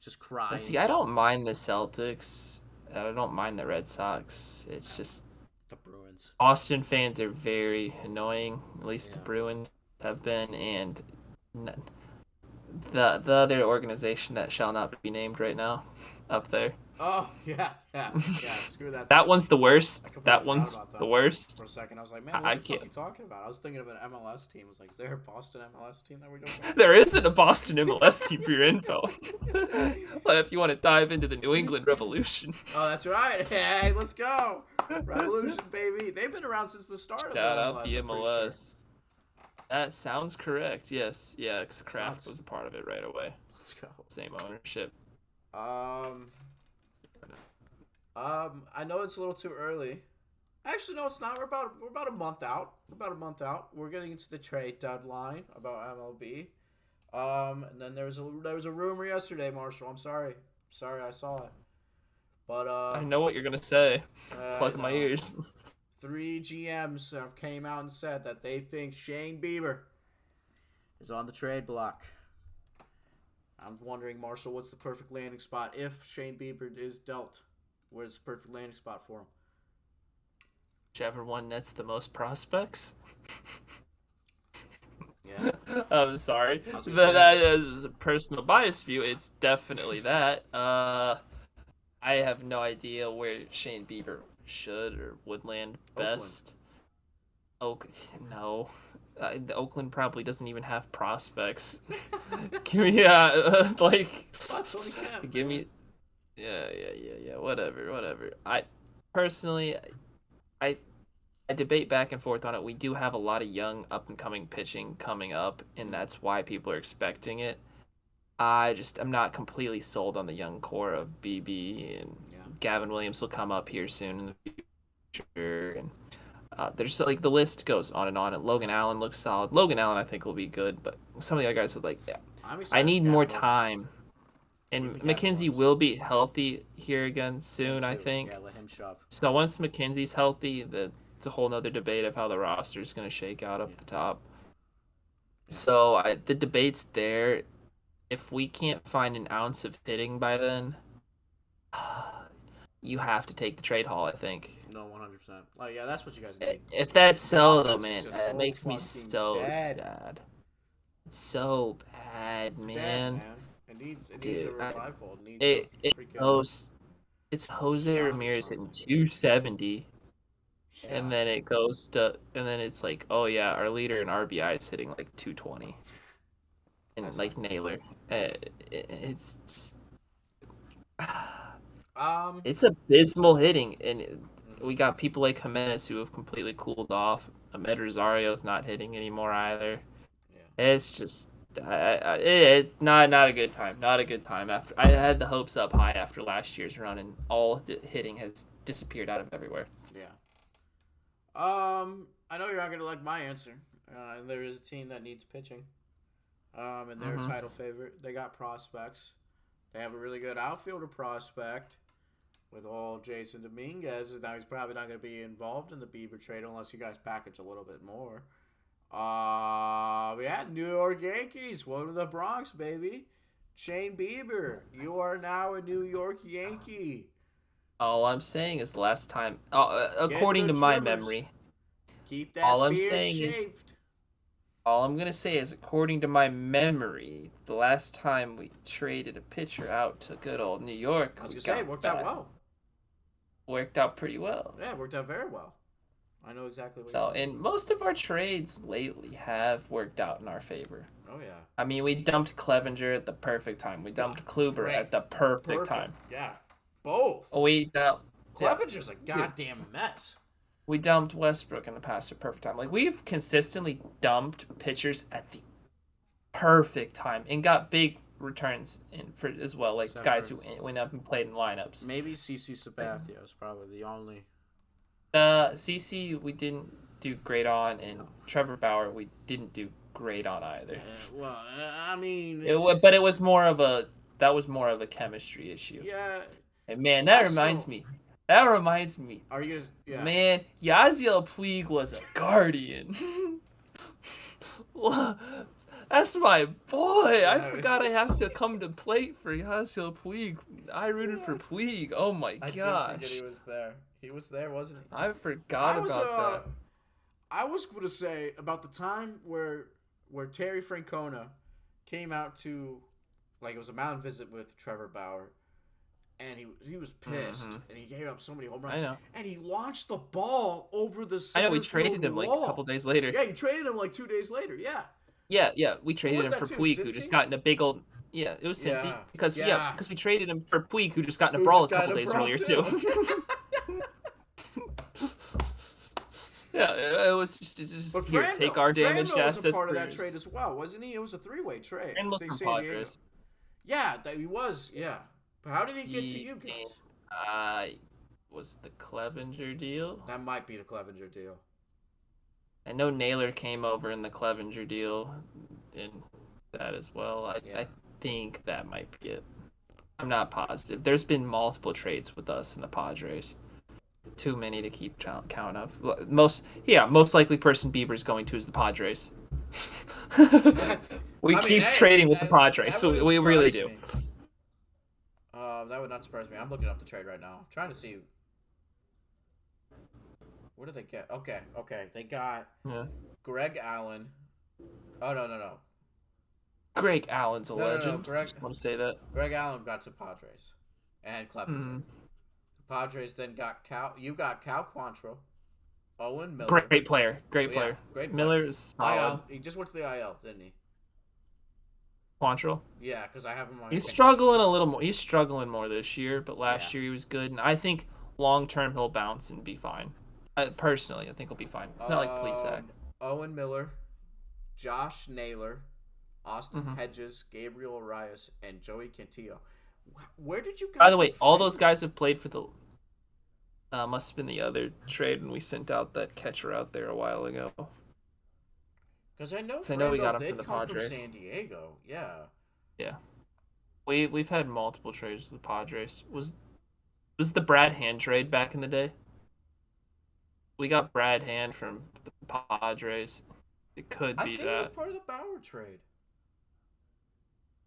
Just crying. See, I don't mind the Celtics. I don't mind the Red Sox. It's just the Bruins. Boston fans are very annoying. At least the Bruins have been, and the other organization that shall not be named right now, up there. Oh yeah. Screw that. That one's the worst. That one's the worst. For a second, I was like, man, what are you talking about? I was thinking of an MLS team. I was like, is there a Boston MLS team that we're doing? There isn't a Boston MLS team for your info. Well, if you want to dive into the New England Revolution. Oh, that's right. Hey, let's go. Revolution, baby. They've been around since the start of the MLS. Shout out the MLS. Sure. That sounds correct. Yes. Yeah, because Kraft was a part of it right away. Let's go. Same ownership. I know it's a little too early. Actually, no, it's not. We're about a month out. We're getting into the trade deadline about MLB. And then there was a rumor yesterday, Marshall. I'm sorry I saw it. But I know what you're gonna say. Plug my ears. 3 GMs have came out and said that they think Shane Bieber is on the trade block. I'm wondering, Marshall, what's the perfect landing spot if Shane Bieber is dealt? Where's the perfect landing spot for him? Whichever one nets the most prospects. Yeah. I'm sorry. That is a personal bias view. It's definitely that. I have no idea where Shane Bieber should or would land best. No. Oakland probably doesn't even have prospects. Give me, give me. Yeah. Whatever. I personally, I debate back and forth on it. We do have a lot of young, up and coming pitching coming up, and that's why people are expecting it. I'm not completely sold on the young core of BB, and Gavin Williams will come up here soon in the future, and there's the list goes on and on. And Logan Allen looks solid. Logan Allen I think will be good, but some of the other guys said I need more time. And McKenzie will be healthy here again soon, I think. Yeah, let him shove. So once McKenzie's healthy, it's a whole nother debate of how the roster is going to shake out up the top. Yeah. So the debate's there. If we can't find an ounce of hitting by then, you have to take the trade haul, I think. No, 100%. That's what you guys need. If that's so, though, man, that makes me so sad. It's so bad, man. It needs a revival. It's Jose Ramirez hitting 270, and then it goes to, and then it's like, oh yeah, our leader in RBI is hitting 220, and Naylor. It's just, it's abysmal hitting, and we got people like Jimenez who have completely cooled off. Ahmed Rosario's not hitting anymore either. Yeah. It's just. It's not a good time. Not a good time. After I had the hopes up high after last year's run, and all the hitting has disappeared out of everywhere. Yeah. I know you're not gonna like my answer. There is a team that needs pitching. And they're a title favorite. They got prospects. They have a really good outfielder prospect with all Jason Dominguez. Now he's probably not gonna be involved in the Bieber trade unless you guys package a little bit more. We had New York Yankees. Welcome to the Bronx, baby. Shane Bieber, you are now a New York Yankee. All I'm saying is last time, according to my memory, keep that beard shaved. All I'm gonna say is, according to my memory, the last time we traded a pitcher out to good old New York, I was gonna say it worked out well. Worked out pretty well. Yeah, it worked out very well. I know exactly what you're and most of our trades lately have worked out in our favor. Oh, yeah. I mean, we dumped Clevenger at the perfect time. We dumped Kluber at the perfect time. Yeah, both. Clevenger's a goddamn mess. We dumped Westbrook in the past at perfect time. We've consistently dumped pitchers at the perfect time and got big returns as well. Guys who went up and played in lineups. Maybe CC Sabathia is probably the only... CC we didn't do great on, and Trevor Bauer we didn't do great on either. I mean, but it was more of a chemistry issue. Yeah. And man, that reminds me. Are you gonna? Yeah. Man, Yasiel Puig was a guardian. That's my boy. I forgot I have to come to plate for Yasiel Puig. I rooted for Puig. Oh my I gosh. did forget he was there. He was there, wasn't he? I forgot about that. I was going to say about the time where Terry Francona came out to, like, it was a mound visit with Trevor Bauer, and he was pissed, and he gave up so many home runs. I know. And he launched the ball over the center I know, we traded him wall. like a couple days later. Yeah, you traded him like 2 days later, yeah. Yeah, we traded him for Puig, who just got in a big old... Yeah, it was Cincy. Because we traded him for Puig, who just got in a brawl a couple days earlier, too. Yeah, it was just but here, take our damaged assets. Was a part of that trade as well, wasn't he? It was a 3-way trade. And was from Padres. Yeah, he was, yeah. But how did he get to you guys? Was the Clevenger deal? That might be the Clevenger deal. I know Naylor came over in the Clevenger deal in that as well. I think that might be it. I'm not positive. There's been multiple trades with us in the Padres. Too many to keep count of. Most likely person Bieber's going to is the Padres. We keep trading with the Padres, so we really do. That would not surprise me. I'm looking up the trade right now. I'm trying to see. What did they get? Okay. They got Greg Allen. Oh, no. Greg Allen's a legend. Greg, just want to say that. Greg Allen got to Padres and Clevenger. Padres then got Cal. You got Cal Quantrill, Owen Miller. Great player. Great player. Miller is solid. IL. He just went to the IL, didn't he? Quantrill? Yeah, because I have him on. He's struggling a little more. He's struggling more this year, but last year he was good, and I think long term he'll bounce and be fine. Personally, I think he'll be fine. It's not like Plesac. Owen Miller, Josh Naylor, Austin Hedges, Gabriel Arias, and Joey Cantillo. Where did you guys... By the way, all those guys have played for the... must have been the other trade when we sent out that catcher out there a while ago. Because I know we got him from the Padres. From San Diego, yeah. Yeah. We've had multiple trades with the Padres. Was the Brad Hand trade back in the day? We got Brad Hand from the Padres. It could be that. I think it was part of the Bauer trade.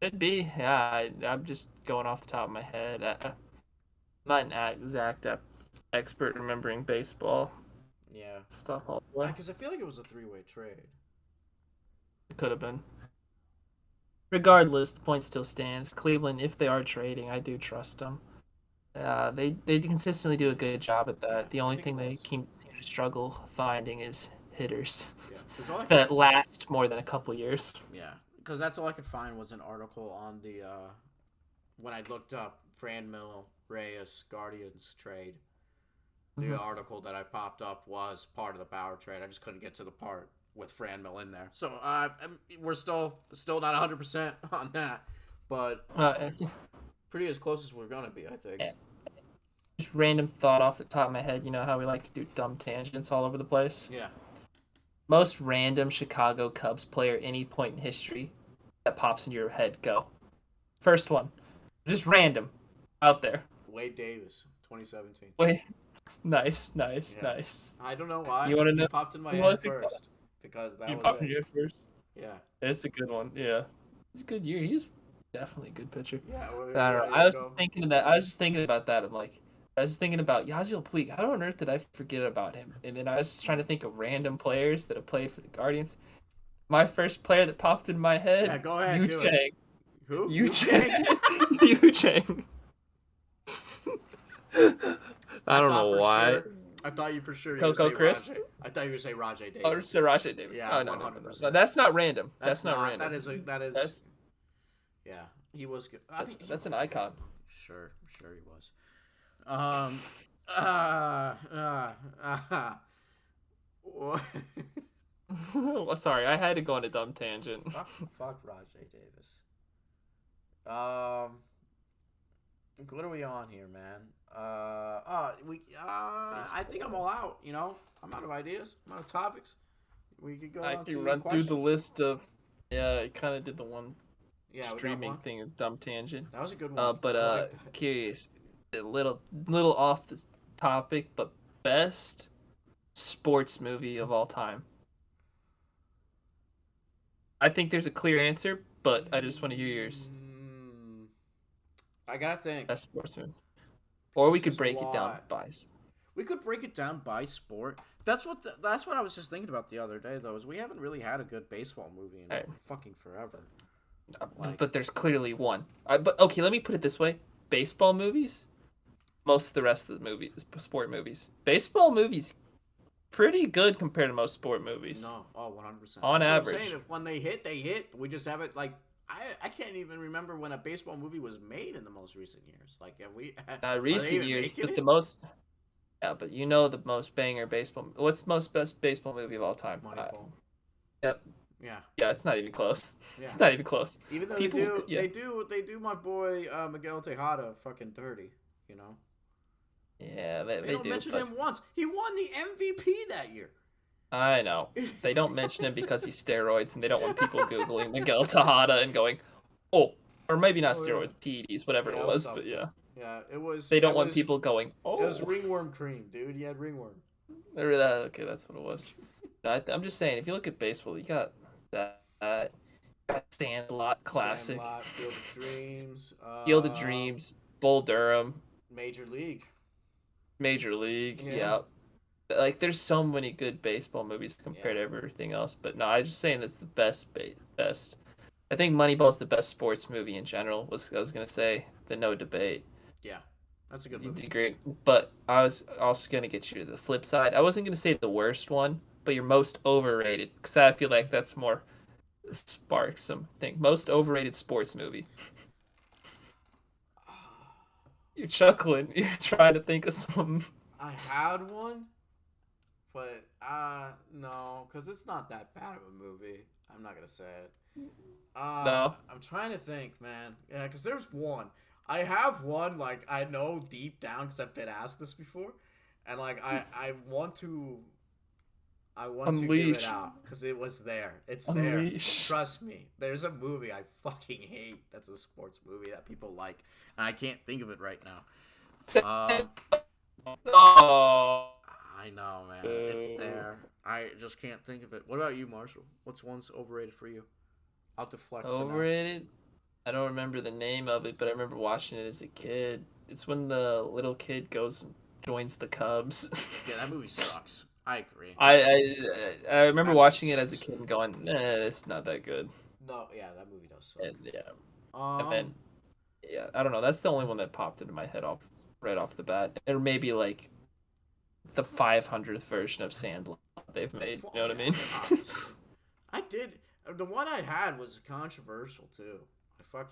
Could be, yeah. I'm just going off the top of my head. I'm not an exact expert remembering baseball. Yeah. Stuff all the way. Because I feel like it was a 3-way trade. It could have been. Regardless, the point still stands. Cleveland, if they are trading, I do trust them. They consistently do a good job at that. The only thing they seem to struggle finding is hitters that last more than a couple years. Yeah. Because that's all I could find was an article on the when I looked up Franmil Reyes Guardians trade. The article that I popped up was part of the Bauer trade. I just couldn't get to the part with Franmil in there. So we're still not 100% on that, but pretty as close as we're gonna be, I think. Just random thought off the top of my head. You know how we like to do dumb tangents all over the place. Yeah. Most random Chicago Cubs player any point in history that pops into your head. Go. First one. Just random. Out there. Wade Davis, 2017. Wait. Nice. I don't know why. You want to know? Popped in my head first. Because that was popped in your head first? Yeah. It's a good one. Yeah. It's a good year. He's definitely a good pitcher. Yeah. I don't know. I was just thinking of that. I was just thinking about that. I was thinking about Yasiel Puig. How on earth did I forget about him? And then I was just trying to think of random players that have played for the Guardians. My first player that popped in my head. Yeah, go ahead. Yu Chang. Who? Yu Chang. Yu Chang. I don't know why. Sure. I thought you for sure. Coco Chris. I thought you were gonna say Rajay Davis. Oh, you said Rajay Davis. Yeah, no. That's not random. That's not random. That is. Yeah, he was good. That's an icon. Sure, he was. Well, sorry, I had to go on a dumb tangent. Fuck Rajay Davis. What are we on here, man? I think I'm all out. You know, I'm out of ideas. I'm out of topics. We could go. I can run through the list of. Yeah, I kind of did the one. Yeah, streaming thing, a dumb tangent. That was a good one. Curious, a little off the topic, but best sports movie of all time. I think there's a clear answer, but I just want to hear yours. I gotta think. Best sportsman. Or we could There's a break it down lot. by. We could break it down by sport. That's what I was just thinking about the other day, though. Is we haven't really had a good baseball movie in fucking forever. But there's clearly one. But okay, let me put it this way: baseball movies, most of the rest of the movies, sport movies. Baseball movies, pretty good compared to most sport movies. No, 100%. On That's average. What I'm saying. If when they hit, they hit. But we just haven't like. I can't even remember when a baseball movie was made in the most recent years. Like, have we? Recent years, but the most. Yeah, but you know the most banger baseball. What's the most best baseball movie of all time? Moneyball. Yep. Yeah. Yeah, it's not even close. Yeah. It's not even close. Even though they do my boy Miguel Tejada fucking dirty, you know. Yeah, they don't do, mention him once. He won the MVP that year. I know. They don't mention him because he's steroids, and they don't want people googling Miguel Tejada and going, oh, or maybe not steroids, PEDs, whatever it was, but yeah. Yeah, it was. They don't want people going, oh. It was ringworm cream, dude. He had ringworm. Okay, that's what it was. No, I'm just saying, if you look at baseball, you got that Sandlot classic. Sandlot, Field of Dreams. Field of Dreams, Bull Durham. Major League, yeah. Like, there's so many good baseball movies compared to everything else. But no, I'm just saying that's the best. I think Moneyball's the best sports movie in general, I was going to say. No debate. Yeah, that's a good movie. Agree. But I was also going to get you to the flip side. I wasn't going to say the worst one, but your most overrated. Because I feel like that's more sparks something. Most overrated sports movie. You're chuckling. You're trying to think of something. I had one, but no, because it's not that bad of a movie. I'm not gonna say it. No. I'm trying to think, man. Yeah, because there's one. I have one, like, I know deep down, because I've been asked this before, and like I want to give it out because it was there. It's there. Trust me. There's a movie I fucking hate. That's a sports movie that people like, and I can't think of it right now. Oh. I know, man. It's there. I just can't think of it. What about you, Marshall? What's one's overrated for you? I'll deflect. Overrated? I don't remember the name of it, but I remember watching it as a kid. It's when the little kid goes and joins the Cubs. Yeah, that movie sucks. I agree. I remember watching it as a kid and going, it's not that good. No, yeah, that movie does suck. And, yeah. And then, yeah, I don't know. That's the only one that popped into my head right off the bat. Or maybe, like, the 500th version of Sandlot they've made. You know what I mean? I did. The one I had was controversial, too. I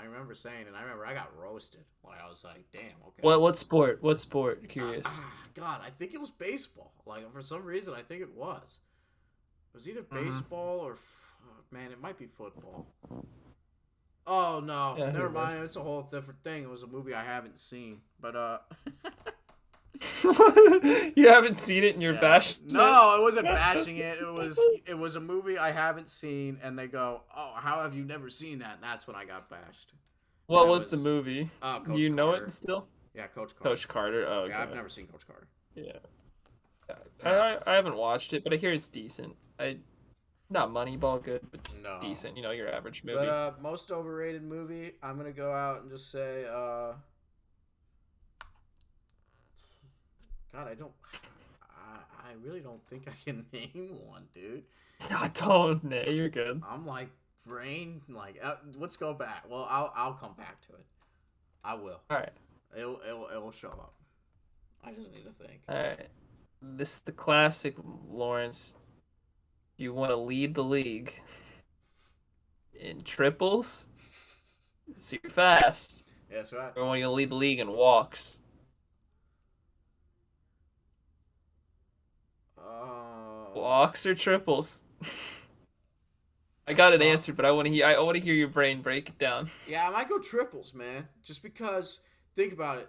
remember saying, and I got roasted. Like, I was like, damn, okay. What sport? What sport? Curious. God, I think it was baseball. Like, for some reason, I think it was. It was either baseball or, man, it might be football. Oh, no. Yeah, never mind. It's a whole different thing. It was a movie I haven't seen. But, You haven't seen it and you're bashing it? No, I wasn't bashing it. It was a movie I haven't seen, and they go, "Oh, how have you never seen that?" And that's when I got bashed. What was the movie? Coach you know Carter. it still? Yeah, Coach Carter. Coach Carter. Oh, okay. Yeah, I've never seen Coach Carter. Yeah. I haven't watched it, but I hear it's decent. Not Moneyball good, but just decent. You know, your average movie. But most overrated movie, I'm gonna go out and just say, God, I really don't think I can name one, dude. I don't know. You're good. I'm like let's go back. Well, I'll come back to it. I will. All right. It will show up. I just need to think. All right. This is the classic, Lawrence. You want to lead the league in triples, so you're fast. Yeah, that's right. Or when you lead the league in walks. Walks or triples? I got an answer, but I want to hear your brain break it down. Yeah, I might go triples, man. Just because, think about it.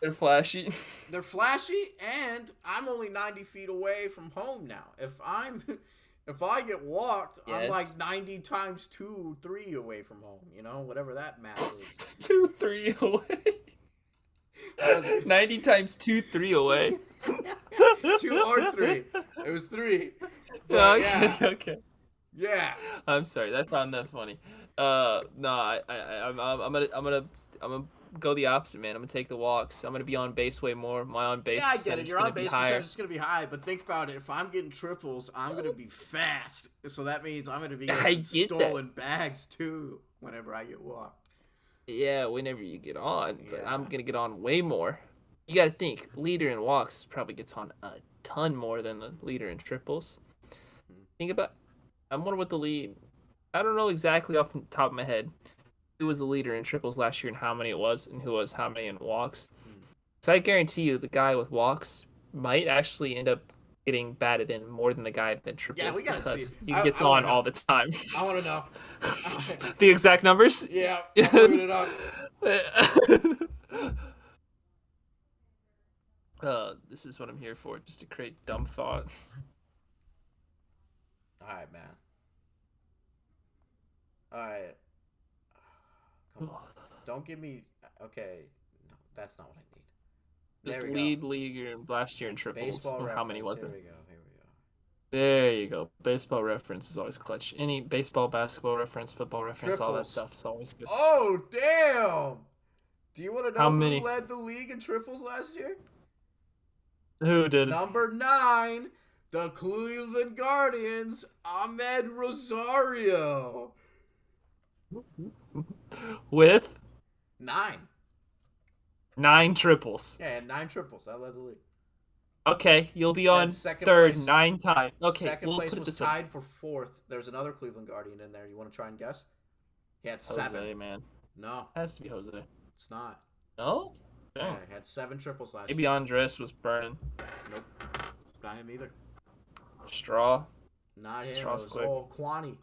They're flashy. They're flashy, and I'm only 90 feet away from home now. If I get walked, yes. I'm like 90 times 2, 3 away from home. You know, whatever that math is. 2, 3 away. 90 times 2, 3 away. 2 or 3. It was 3. But, okay. Yeah. I'm sorry, I found that funny. No, I'm gonna go the opposite, man. I'm gonna take the walks. I'm gonna be on base way more. My on base Yeah, I get it. percentage is Your gonna on be base higher. percentage is going to be high, but think about it. If I'm getting triples, I'm going to be fast. So that means I'm going to be I getting get stolen bags too whenever I get walked. Yeah, whenever you get on, but Yeah. I'm gonna get on way more. You gotta think, leader in walks probably gets on a ton more than the leader in triples. Think about, I wonder what the lead. I don't know exactly off the top of my head who was the leader in triples last year and how many it was, and who was how many in walks. So I guarantee you, the guy with walks might actually end up getting batted in more than the guy that Yeah, triples we got to see. because he gets I on want to know. all the time. I want to know. The exact numbers? Yeah, I'm looking it up. This is what I'm here for, just to create dumb thoughts. All right, man. All right. Come on. Don't give me. Okay. No, that's not what I need. Just There we lead go. league last year in triples. Baseball How many was Here it? we go. Here we go. There you go. Baseball reference is always clutch. Any baseball, basketball reference, football reference, all that Triples. stuff is always good. Oh, damn. Do you want to know How who many? led the league in triples last year? Who did? Number 9, the Cleveland Guardians, Ahmed Rosario. With 9. 9 triples. Yeah, 9 triples. That led the league. Okay, you'll be on third place, 9 times. Okay, second we'll place put it was this way. tied for 4th. There's another Cleveland Guardian in there. You want to try and guess? He had 7. Jose, man. No. Has to be Jose. It's not. No? Yeah, he had 7 triples last Maybe year. Andres was burning. Nope. Not him either. Straw. Not him. Straw's It was quick. all Kwani.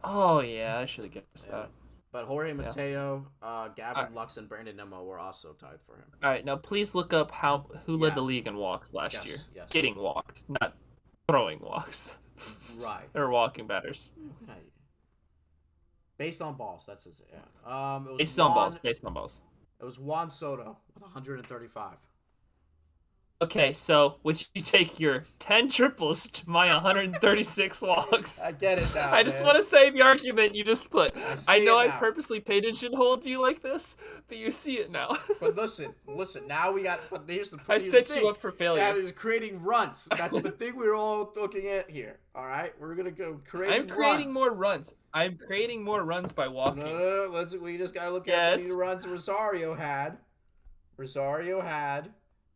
Oh, yeah, I should have guessed that. But Jorge Mateo, Gavin Lux, and Brandon Nimmo were also tied for him. All right, now please look up who led the league in walks last year. Yes. Getting walked, not throwing walks. Right. Or walking batters. Based on balls, that's his. Yeah. It was Based on balls. It was Juan Soto with 135. Okay, so would you take your 10 triples to my 136 walks? I get it now. I just want to say the argument you just put. I know I purposely pigeonholed you like this, but you see it now. But listen. Now we got. But here's the. I set you up for failure. That is creating runs. That's the thing we're all looking at here. All right, we're gonna go creating. I'm creating more runs. I'm creating more runs by walking. No. We just gotta look at how many runs Rosario had. Rosario had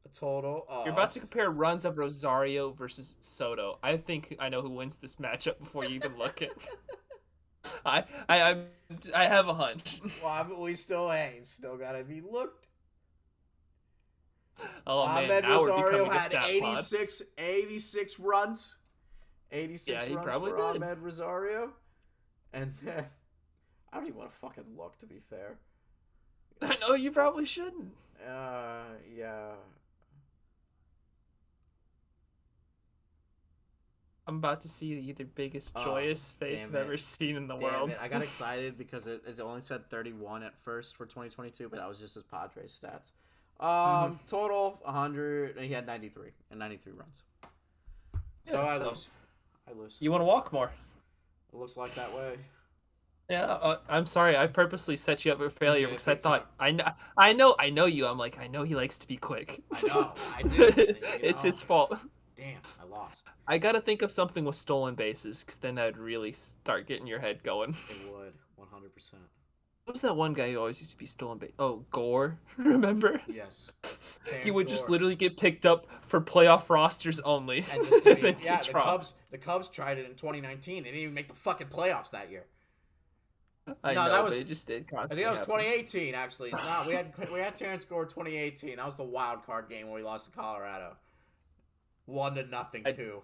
a total of... You're about to compare runs of Rosario versus Soto. I think I know who wins this matchup before you even look at. I have a hunch. Well, we still gotta be looked. Oh man, Ahmed now Rosario we're becoming had 86 runs. 86 runs probably for did. Ahmed Rosario. And then I don't even want to fucking look, to be fair. I know you probably shouldn't. Yeah. I'm about to see the biggest joyous face I've ever seen in the world. I got excited because it only said 31 at first for 2022, but that was just his Padres stats. Total 100. He had 93 and 93 runs. So I lose. You want to walk more? It looks like that way. Yeah, I'm sorry. I purposely set you up for failure because I thought I know you. I'm like, I know he likes to be quick. I know. I do. It's his fault. Damn, I lost. I gotta think of something with stolen bases because then that would really start getting your head going. It would, 100%. What was that one guy who always used to be stolen base? Oh, Gore. Remember? Yes. He would just literally get picked up for playoff rosters only. And just to be, the Cubs tried it in 2019. They didn't even make the fucking playoffs that year. I know, they just did. I think that was 2018, actually. No, we had Terrence Gore 2018. That was the wild card game where we lost to Colorado. 1-0 too.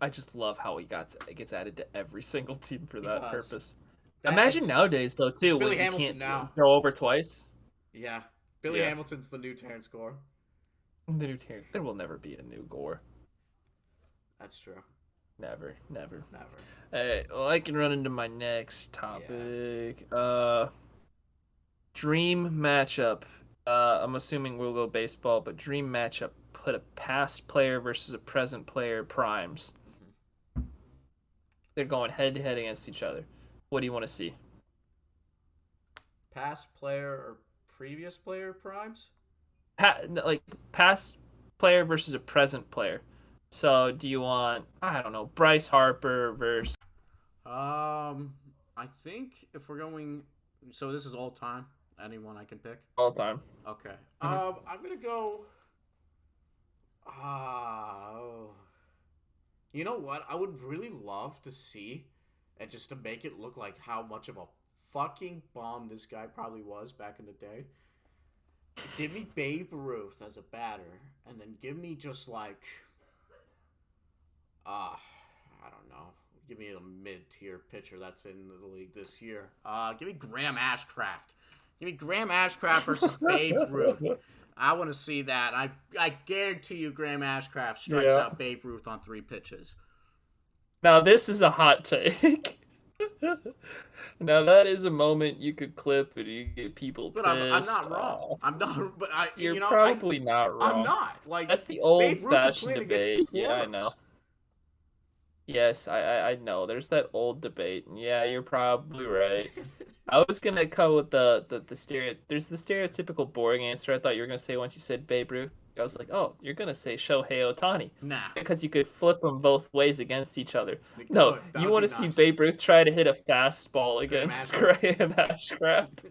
I just love how he gets added to every single team for that purpose. Imagine Imagine nowadays though too when you can't throw over twice. Yeah, Billy Hamilton's the new Terrence Gore. The new Terrence. There will never be a new Gore. That's true. Never. Hey, well, I can run into my next topic. Dream matchup. I'm assuming we'll go baseball, but dream matchup. Put a past player versus a present player primes. Mm-hmm. they're going head to head against each other. What do you want to see? Past player or previous player primes? Like past player versus a present player. So do you want, I don't know, Bryce Harper versus I think if we're going, so this is all time. Anyone I can pick? all time? Okay. Mm-hmm. I'm gonna go. Oh. You know what? I would really love to see, and just to make it look like how much of a fucking bomb this guy probably was back in the day. Give me Babe Ruth as a batter, and then give me just like, I don't know. Give me a mid-tier pitcher that's in the league this year. Give me Graham Ashcraft. Give me Graham Ashcraft versus Babe Ruth. I want to see that. I guarantee you Graham Ashcraft strikes out Babe Ruth on 3 pitches. Now this is a hot take. Now that is a moment you could clip and you get people pissed. But I'm not wrong. I'm not. But You're probably not wrong. I'm not. Like, that's the old-fashioned debate. Yeah, I know. Yes, I know. There's that old debate. Yeah, you're probably right. I was gonna come with the There's the stereotypical boring answer. I thought you were gonna say once you said Babe Ruth. I was like, oh, you're gonna say Shohei Ohtani. Nah. Because you could flip them both ways against each other. No, you want to see Babe Ruth try to hit a fastball against Graham Ashcraft.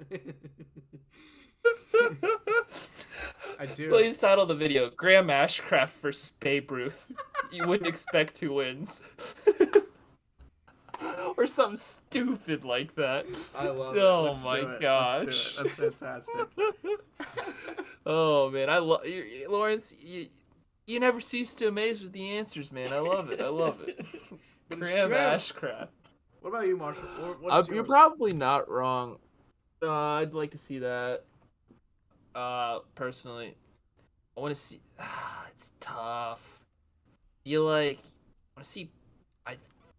I do. Please title the video Graham Ashcraft versus Babe Ruth. You wouldn't expect who wins. Or something stupid like that. I love it. Oh my gosh. Let's do it. That's fantastic. Oh man, I love Lawrence. You never cease to amaze with the answers, man. I love it. I love it. Graham Ashcraft. What about you, Marshall? You're probably not wrong. I'd like to see that. Personally, I want to see. It's tough. I want to see.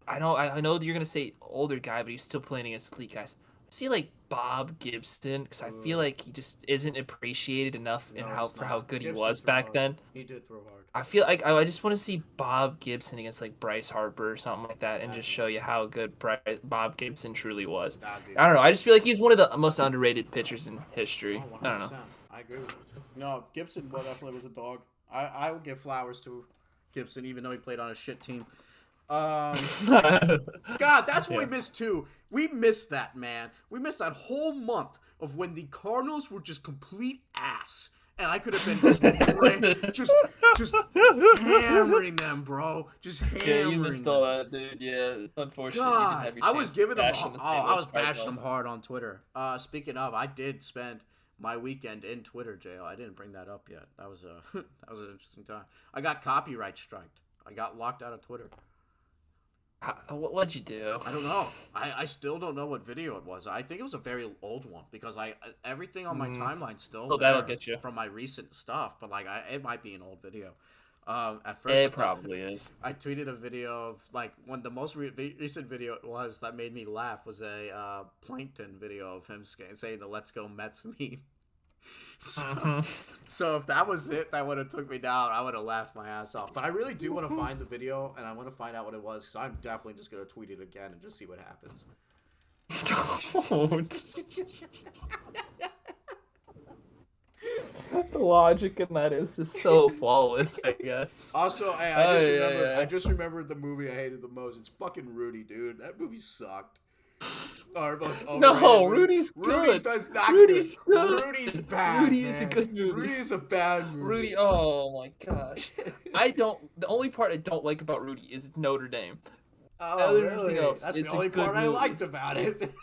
I know that you're gonna say older guy, but he's still playing against elite guys. I see like Bob Gibson because I feel like he just isn't appreciated enough for how good he was back then. He did throw hard. I feel like I just want to see Bob Gibson against like Bryce Harper or something like that, and just show you how good Bob Gibson truly was. I don't know. I just feel like he's one of the most underrated pitchers in history. I don't know. I agree with you. No, Gibson definitely was a dog. I would give flowers to Gibson, even though he played on a shit team. God, that's what we missed too. We missed that, man. We missed that whole month of when the Cardinals were just complete ass, and I could have been just hammering them, bro. Just hammering. Yeah, you missed all that, dude. Yeah, unfortunately, God, you didn't have your I was giving them. I was bashing them hard on Twitter. Speaking of, I did spend my weekend in Twitter jail. I didn't bring that up yet. That was an interesting time. I got copyright striked. I got locked out of Twitter. What'd you do? I don't know. I still don't know what video it was. I think it was a very old one because everything on my timeline still that'll get you from my recent stuff, but it might be an old video. At first it probably is. I tweeted a video of when the most recent video it was that made me laugh was a Plankton video of him saying the "Let's Go Mets" meme. So if that was it, that would have took me down. I would have laughed my ass off. But I really do want to find the video, and I want to find out what it was, because I'm definitely just going to tweet it again and just see what happens. The logic in that is just so flawless, I guess. Also, hey, I just remembered the movie I hated the most. It's fucking Rudy, dude. That movie sucked. No, Rudy's good. Rudy does not. Rudy's good. Rudy's bad. Rudy is a good movie. Rudy is a bad movie. Rudy, oh my gosh. The only part I don't like about Rudy is Notre Dame. Oh, really? That's the only part I liked about it.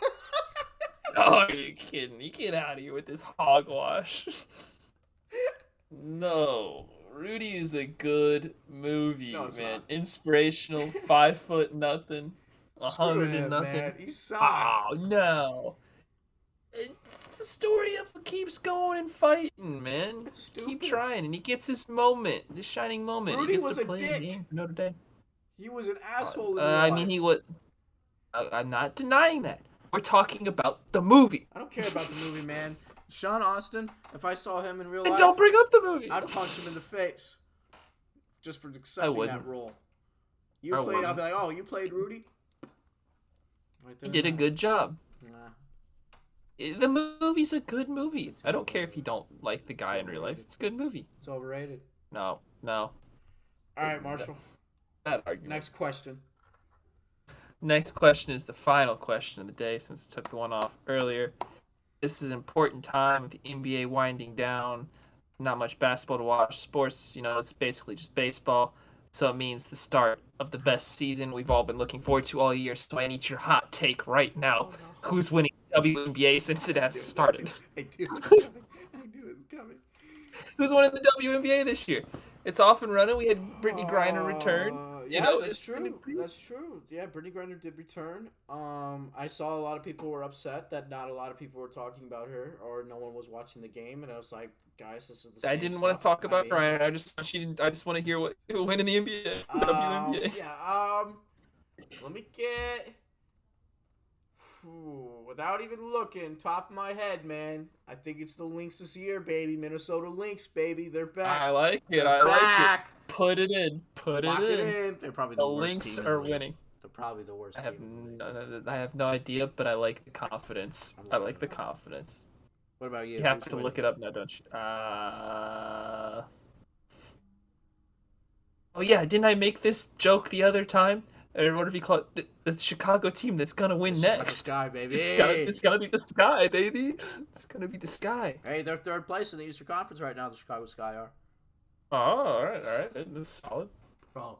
Oh, you're kidding. You get out of here with this hogwash. No. Rudy is a good movie, man. Inspirational, 5'0", 100 and nothing. Man. He sucked. Oh no! It's the story of keeps going and fighting, man. Keep trying, and he gets his moment, this shining moment. Rudy he gets was to a play dick. The game for Notre Dame. He was an asshole. I mean, he was. I'm not denying that. We're talking about the movie. I don't care about the movie, man. Sean Astin, if I saw him in real life, don't bring up the movie. I'd punch him in the face, just for accepting that role. I'd be like, oh, you played Rudy? He did a good job. Nah. The movie's a good movie. I don't care if you don't like the guy in real life. It's a good movie. It's overrated. No. All right, Marshall. That argument. Next question. Next question is the final question of the day, since I took the one off earlier. This is an important time with the NBA winding down. Not much basketball to watch. Sports, it's basically just baseball. So it means the start of the best season we've all been looking forward to all year. So I need your hot take right now. Oh, no. Who's winning WNBA since it has started? I knew it was coming. Who's winning the WNBA this year? It's off and running. We had Brittany Griner return. That's true. That's true. Yeah, Brittany Griner did return. I saw a lot of people were upset that not a lot of people were talking about her, or no one was watching the game, and I was like, guys, this is the same I didn't want to talk about Griner. I just want to hear who will win in the NBA. WNBA. Yeah. Let me get. Without even looking, top of my head, man, I think it's the Lynx this year, baby. Minnesota Lynx, baby. They're back. I like it. Like it. Put it in. Lock it in. They're probably the worst Lynx team are winning. They're probably the worst team. I have no idea, but I like the confidence. I like the confidence. What about you? You have to look it up now, don't you? Oh yeah, didn't I make this joke the other time? Or what if you call it the Chicago team that's gonna win next? Sky, baby. It's gonna be the Sky, baby. It's gonna be the Sky. Hey, they're third place in the Eastern Conference right now. The Chicago Sky are. Oh, all right. That's solid. Bro,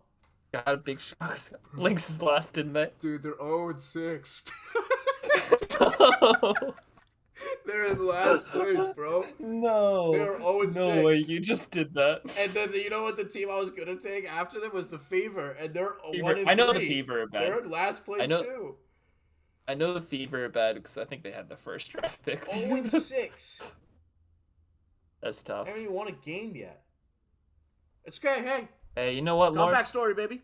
got a big Chicago Sky. Lynx is last, didn't they? Dude, they're 0-6. No. They're in last place, bro. No. They're 0-6. No way, you just did that. And then you know what the team I was gonna take after them was the Fever, and they're 1-3. I know the Fever are bad. They're in last place too. I know the Fever are bad because I think they had the first draft pick. 0-6. That's tough. They haven't even won a game yet. It's okay. Hey, you know what, Lawrence? Comeback story, baby.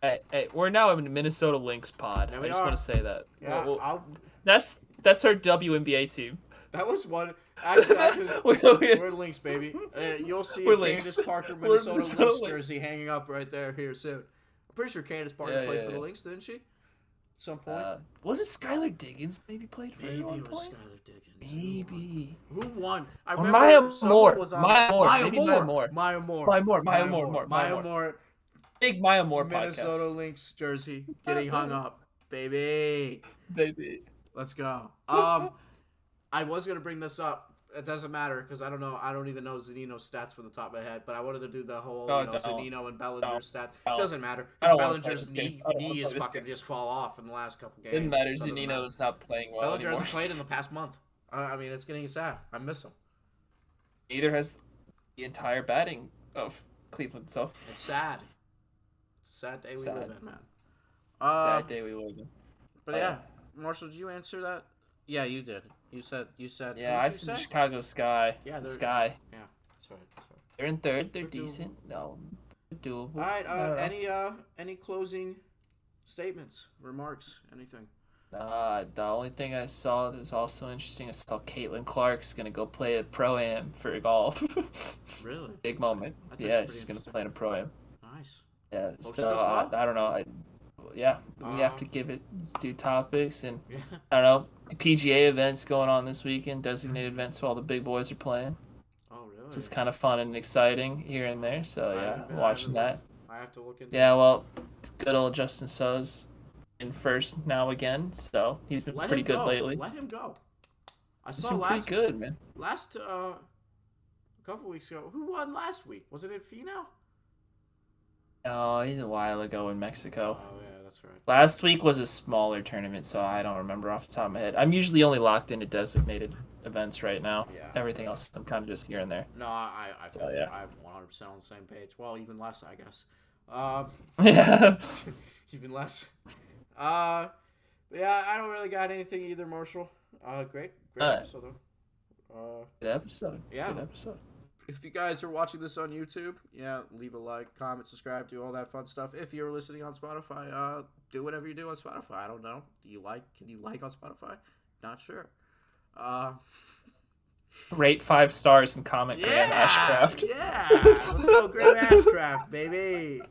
Hey, we're now in Minnesota Lynx pod. I just want to say that. Yeah, that's our WNBA team. That was one. Actually, we're Lynx, baby. You'll see a Candace Parker Minnesota Lynx jersey hanging up right there here soon. I'm pretty sure Candace Parker played for the Lynx, didn't she? At some point. Was it Skylar Diggins maybe played for Maybe one it was point? Skylar Diggins. Maybe. Who won? I remember Maya Moore. Maya Moore. Big Maya Moore Minnesota podcast. Lynx jersey getting hung up. Baby. Let's go. I was gonna bring this up. It doesn't matter because I don't know. I don't even know Zanino's stats from the top of my head. But I wanted to do the whole Zanino and Bellinger's stats. It doesn't matter. Bellinger's knee is fucking just fall off in the last couple games. Doesn't matter. Zanino is not playing well Bellinger hasn't played in the past month. I mean, it's getting sad. I miss him. Neither has the entire batting of Cleveland. So it's sad. It's a sad day we live in, man. Sad day we live in. But yeah, Marshall, did you answer that? Yeah, you did. You said. Yeah, I said the Chicago Sky. Yeah, the Sky. Yeah, that's right. They're in third. They're decent. No, doable. All right. Any closing statements, remarks, anything? The only thing I saw that was also interesting, I saw Caitlin Clark's gonna go play a pro-am for golf. Really? Big moment. Yeah, she's gonna play in a pro-am. Nice. Yeah. So I don't know. We have to give it due topics, and I don't know, the PGA events going on this weekend, designated events, so all the big boys are playing. Oh, really? It's just kind of fun and exciting here and there. So watching that. I have to look into. Yeah, well, good old Justin Suh's in first now again, so he's been pretty good lately. Let him go. He's been pretty good, man. Last a couple weeks ago, who won last week? Was it at Finau? Oh, he's a while ago in Mexico. Oh, yeah, that's right. Last week was a smaller tournament, so I don't remember off the top of my head. I'm usually only locked into designated events right now. Yeah. Everything else, I'm kind of just here and there. No, I'm 100% on the same page. Well, even less, I guess. Yeah. Even less. But yeah, I don't really got anything either, Marshall. Great episode, though. Good episode. Yeah. Good episode. If you guys are watching this on YouTube, leave a like, comment, subscribe, do all that fun stuff. If you're listening on Spotify, do whatever you do on Spotify. I don't know. Can you like on Spotify? Not sure. Rate 5 stars and comment Graham Ashcraft. Yeah. Let's go Graham Ashcraft, baby.